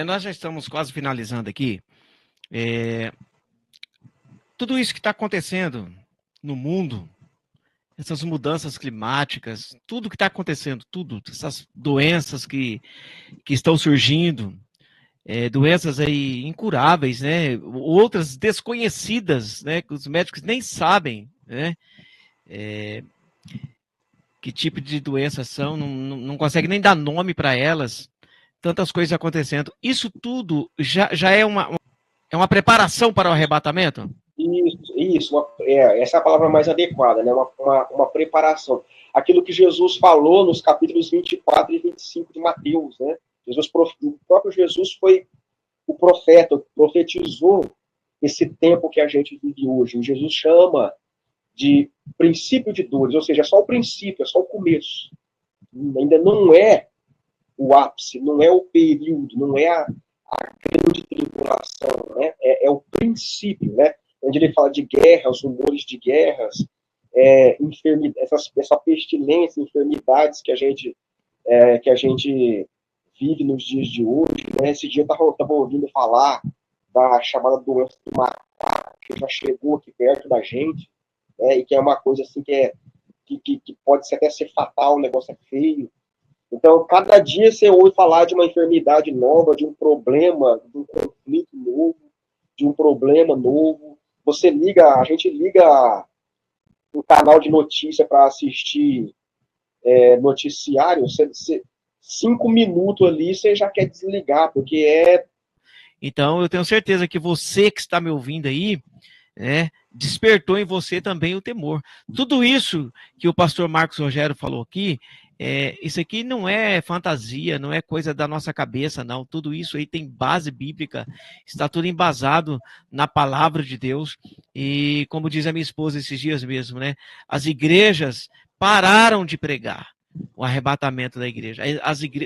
S1: nós já estamos quase finalizando aqui. Tudo isso que está acontecendo no mundo, essas mudanças climáticas, tudo que está acontecendo, tudo, essas doenças que estão surgindo, doenças aí incuráveis, né? Outras desconhecidas, né? Que os médicos nem sabem, né? Que tipo de doenças são, não consegue nem dar nome para elas, tantas coisas acontecendo. Isso tudo já é uma preparação para o arrebatamento?
S2: Essa é a palavra mais adequada, né? Uma preparação. Aquilo que Jesus falou nos capítulos 24 e 25 de Mateus, né? O próprio Jesus foi o profeta, profetizou esse tempo que a gente vive hoje. O Jesus chama de princípio de dores, ou seja, é só o princípio, é só o começo. Ainda não é o ápice, não é o período, não é a grande tribulação, né? É o princípio, né? Onde ele fala de guerras, rumores de guerras, essa pestilência, enfermidades que a gente vive nos dias de hoje, né? Esse dia eu estava ouvindo falar da chamada doença do macaco, que já chegou aqui perto da gente, né? E que é uma coisa assim que pode até ser fatal, o negócio é feio. Então, cada dia você ouve falar de uma enfermidade nova, de um problema, de um conflito novo, de um problema novo. A gente liga um canal de notícia para assistir noticiário, 5 minutos ali você já quer desligar, porque é...
S1: Então, eu tenho certeza que você que está me ouvindo aí, né, despertou em você também o temor. Tudo isso que o pastor Marcos Rogério falou aqui, isso aqui não é fantasia, não é coisa da nossa cabeça, não. Tudo isso aí tem base bíblica, está tudo embasado na palavra de Deus. E como diz a minha esposa esses dias mesmo, né, as igrejas pararam de pregar o arrebatamento da igreja.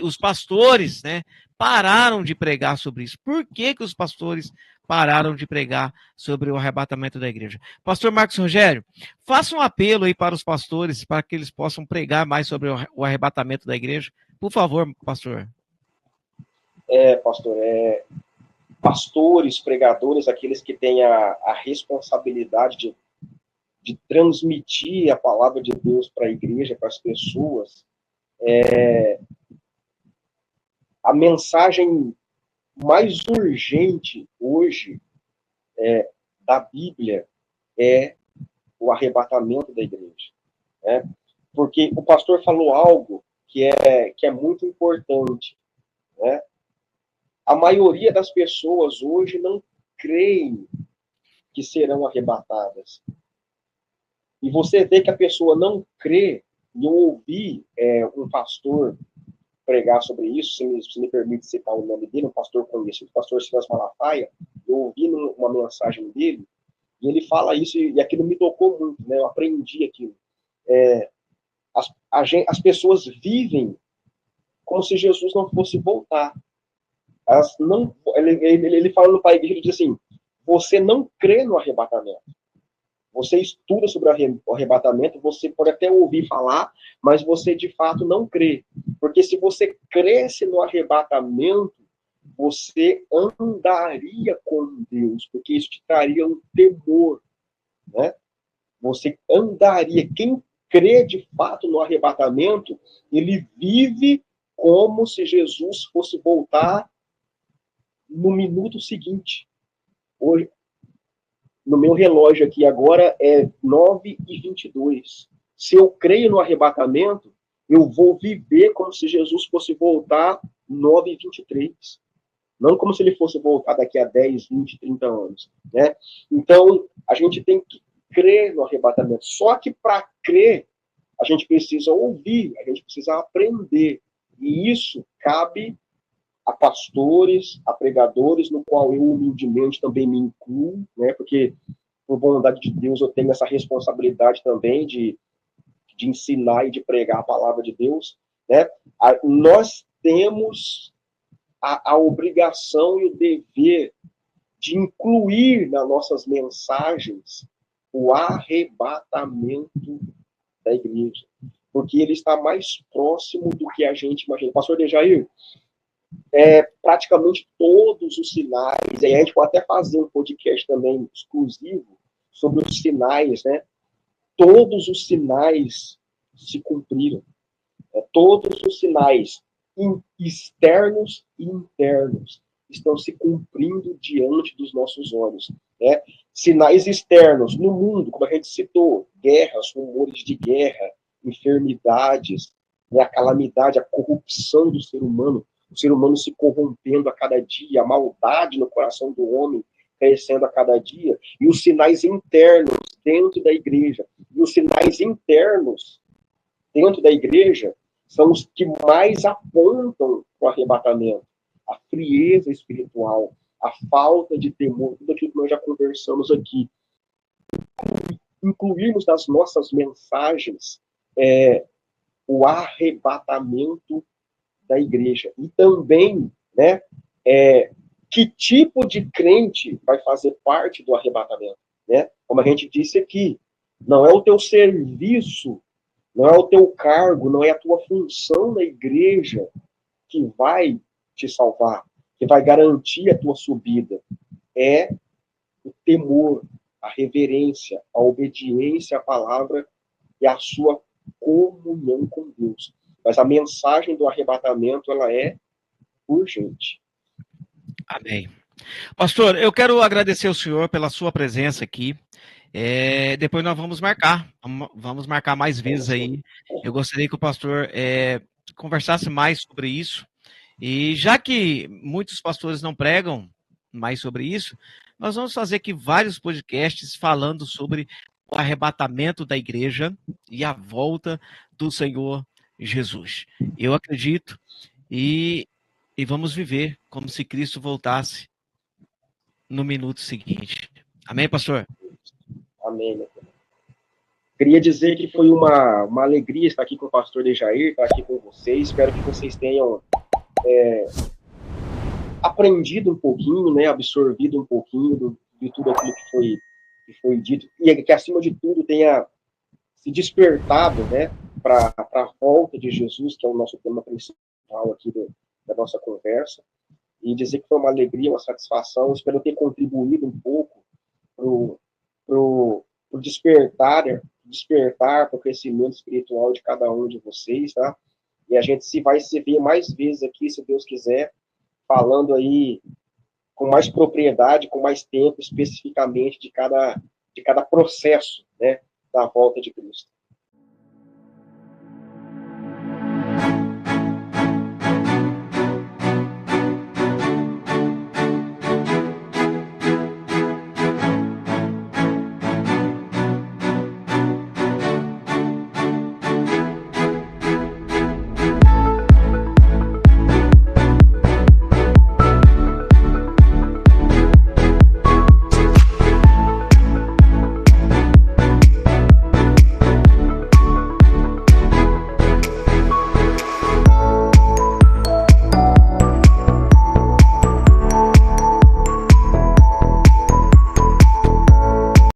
S1: Os pastores, né, pararam de pregar sobre isso. Por que os pastores pararam de pregar sobre o arrebatamento da igreja? Pastor Marcos Rogério, faça um apelo aí para os pastores, para que eles possam pregar mais sobre o arrebatamento da igreja. Por favor, pastor.
S2: Pastor, pastores, pregadores, aqueles que têm a responsabilidade de transmitir a palavra de Deus para a igreja, para as pessoas, a mensagem mais urgente hoje da Bíblia é o arrebatamento da igreja. Né? Porque o pastor falou algo que é muito importante. Né? A maioria das pessoas hoje não creem que serão arrebatadas. E você vê que a pessoa não crê, e eu ouvi um pastor pregar sobre isso, se me permite citar o nome dele, um pastor conhecido, o pastor Silas Malafaia, eu ouvi uma mensagem dele, e ele fala isso, e aquilo me tocou muito, né? Eu aprendi aquilo. As pessoas vivem como se Jesus não fosse voltar. Ele falando para a igreja, ele diz assim, você não crê no arrebatamento. Você estuda sobre o arrebatamento, você pode até ouvir falar, mas você de fato não crê. Porque se você cresce no arrebatamento, você andaria com Deus, porque isso te traria um temor. Né? Você andaria. Quem crê de fato no arrebatamento, ele vive como se Jesus fosse voltar no minuto seguinte. Hoje, no meu relógio aqui agora é 9h22. Se eu creio no arrebatamento, eu vou viver como se Jesus fosse voltar 9h23. Não como se ele fosse voltar daqui a 10, 20, 30 anos. Né? Então, a gente tem que crer no arrebatamento. Só que para crer, a gente precisa ouvir, a gente precisa aprender. E isso cabe a pastores, a pregadores, no qual eu humildemente também me incluo, né? Porque, por bondade de Deus, eu tenho essa responsabilidade também de ensinar e de pregar a palavra de Deus. Né? Nós temos a obrigação e o dever de incluir nas nossas mensagens o arrebatamento da igreja, porque ele está mais próximo do que a gente imagina. Pastor Dejair, praticamente todos os sinais, e aí a gente pode até fazer um podcast também exclusivo sobre os sinais, né? Todos os sinais se cumpriram. Todos os sinais externos e internos estão se cumprindo diante dos nossos olhos. Né? Sinais externos no mundo, como a gente citou, guerras, rumores de guerra, enfermidades, né? A calamidade, a corrupção do ser humano, o ser humano se corrompendo a cada dia, a maldade no coração do homem crescendo a cada dia, e os sinais internos dentro da igreja. E os sinais internos dentro da igreja são os que mais apontam para o arrebatamento. A frieza espiritual, a falta de temor, tudo aquilo que nós já conversamos aqui. Incluirmos nas nossas mensagens o arrebatamento da igreja. E também, né, que tipo de crente vai fazer parte do arrebatamento, né? Como a gente disse aqui, não é o teu serviço, não é o teu cargo, não é a tua função na igreja que vai te salvar, que vai garantir a tua subida. É o temor, a reverência, a obediência à palavra e a sua comunhão com Deus. Mas a mensagem do arrebatamento, ela é urgente.
S1: Amém. Pastor, eu quero agradecer ao senhor pela sua presença aqui. Depois nós vamos marcar mais vezes aí. Eu gostaria que o pastor conversasse mais sobre isso. E já que muitos pastores não pregam mais sobre isso, nós vamos fazer aqui vários podcasts falando sobre o arrebatamento da igreja e a volta do Senhor Jesus. Eu acredito e vamos viver como se Cristo voltasse no minuto seguinte. Amém, pastor?
S2: Amém, meu filho. Queria dizer que foi uma alegria estar aqui com o pastor Dejair, estar aqui com vocês. Espero que vocês tenham aprendido um pouquinho, né, absorvido um pouquinho de tudo aquilo que foi dito, e que, acima de tudo, tenha se despertado, né, para a volta de Jesus, que é o nosso tema principal aqui da nossa conversa, e dizer que foi uma alegria, uma satisfação. Espero ter contribuído um pouco pro despertar, para o crescimento espiritual de cada um de vocês, tá? E a gente vai se ver mais vezes aqui, se Deus quiser, falando aí com mais propriedade, com mais tempo, especificamente de cada processo, né, da volta de Cristo.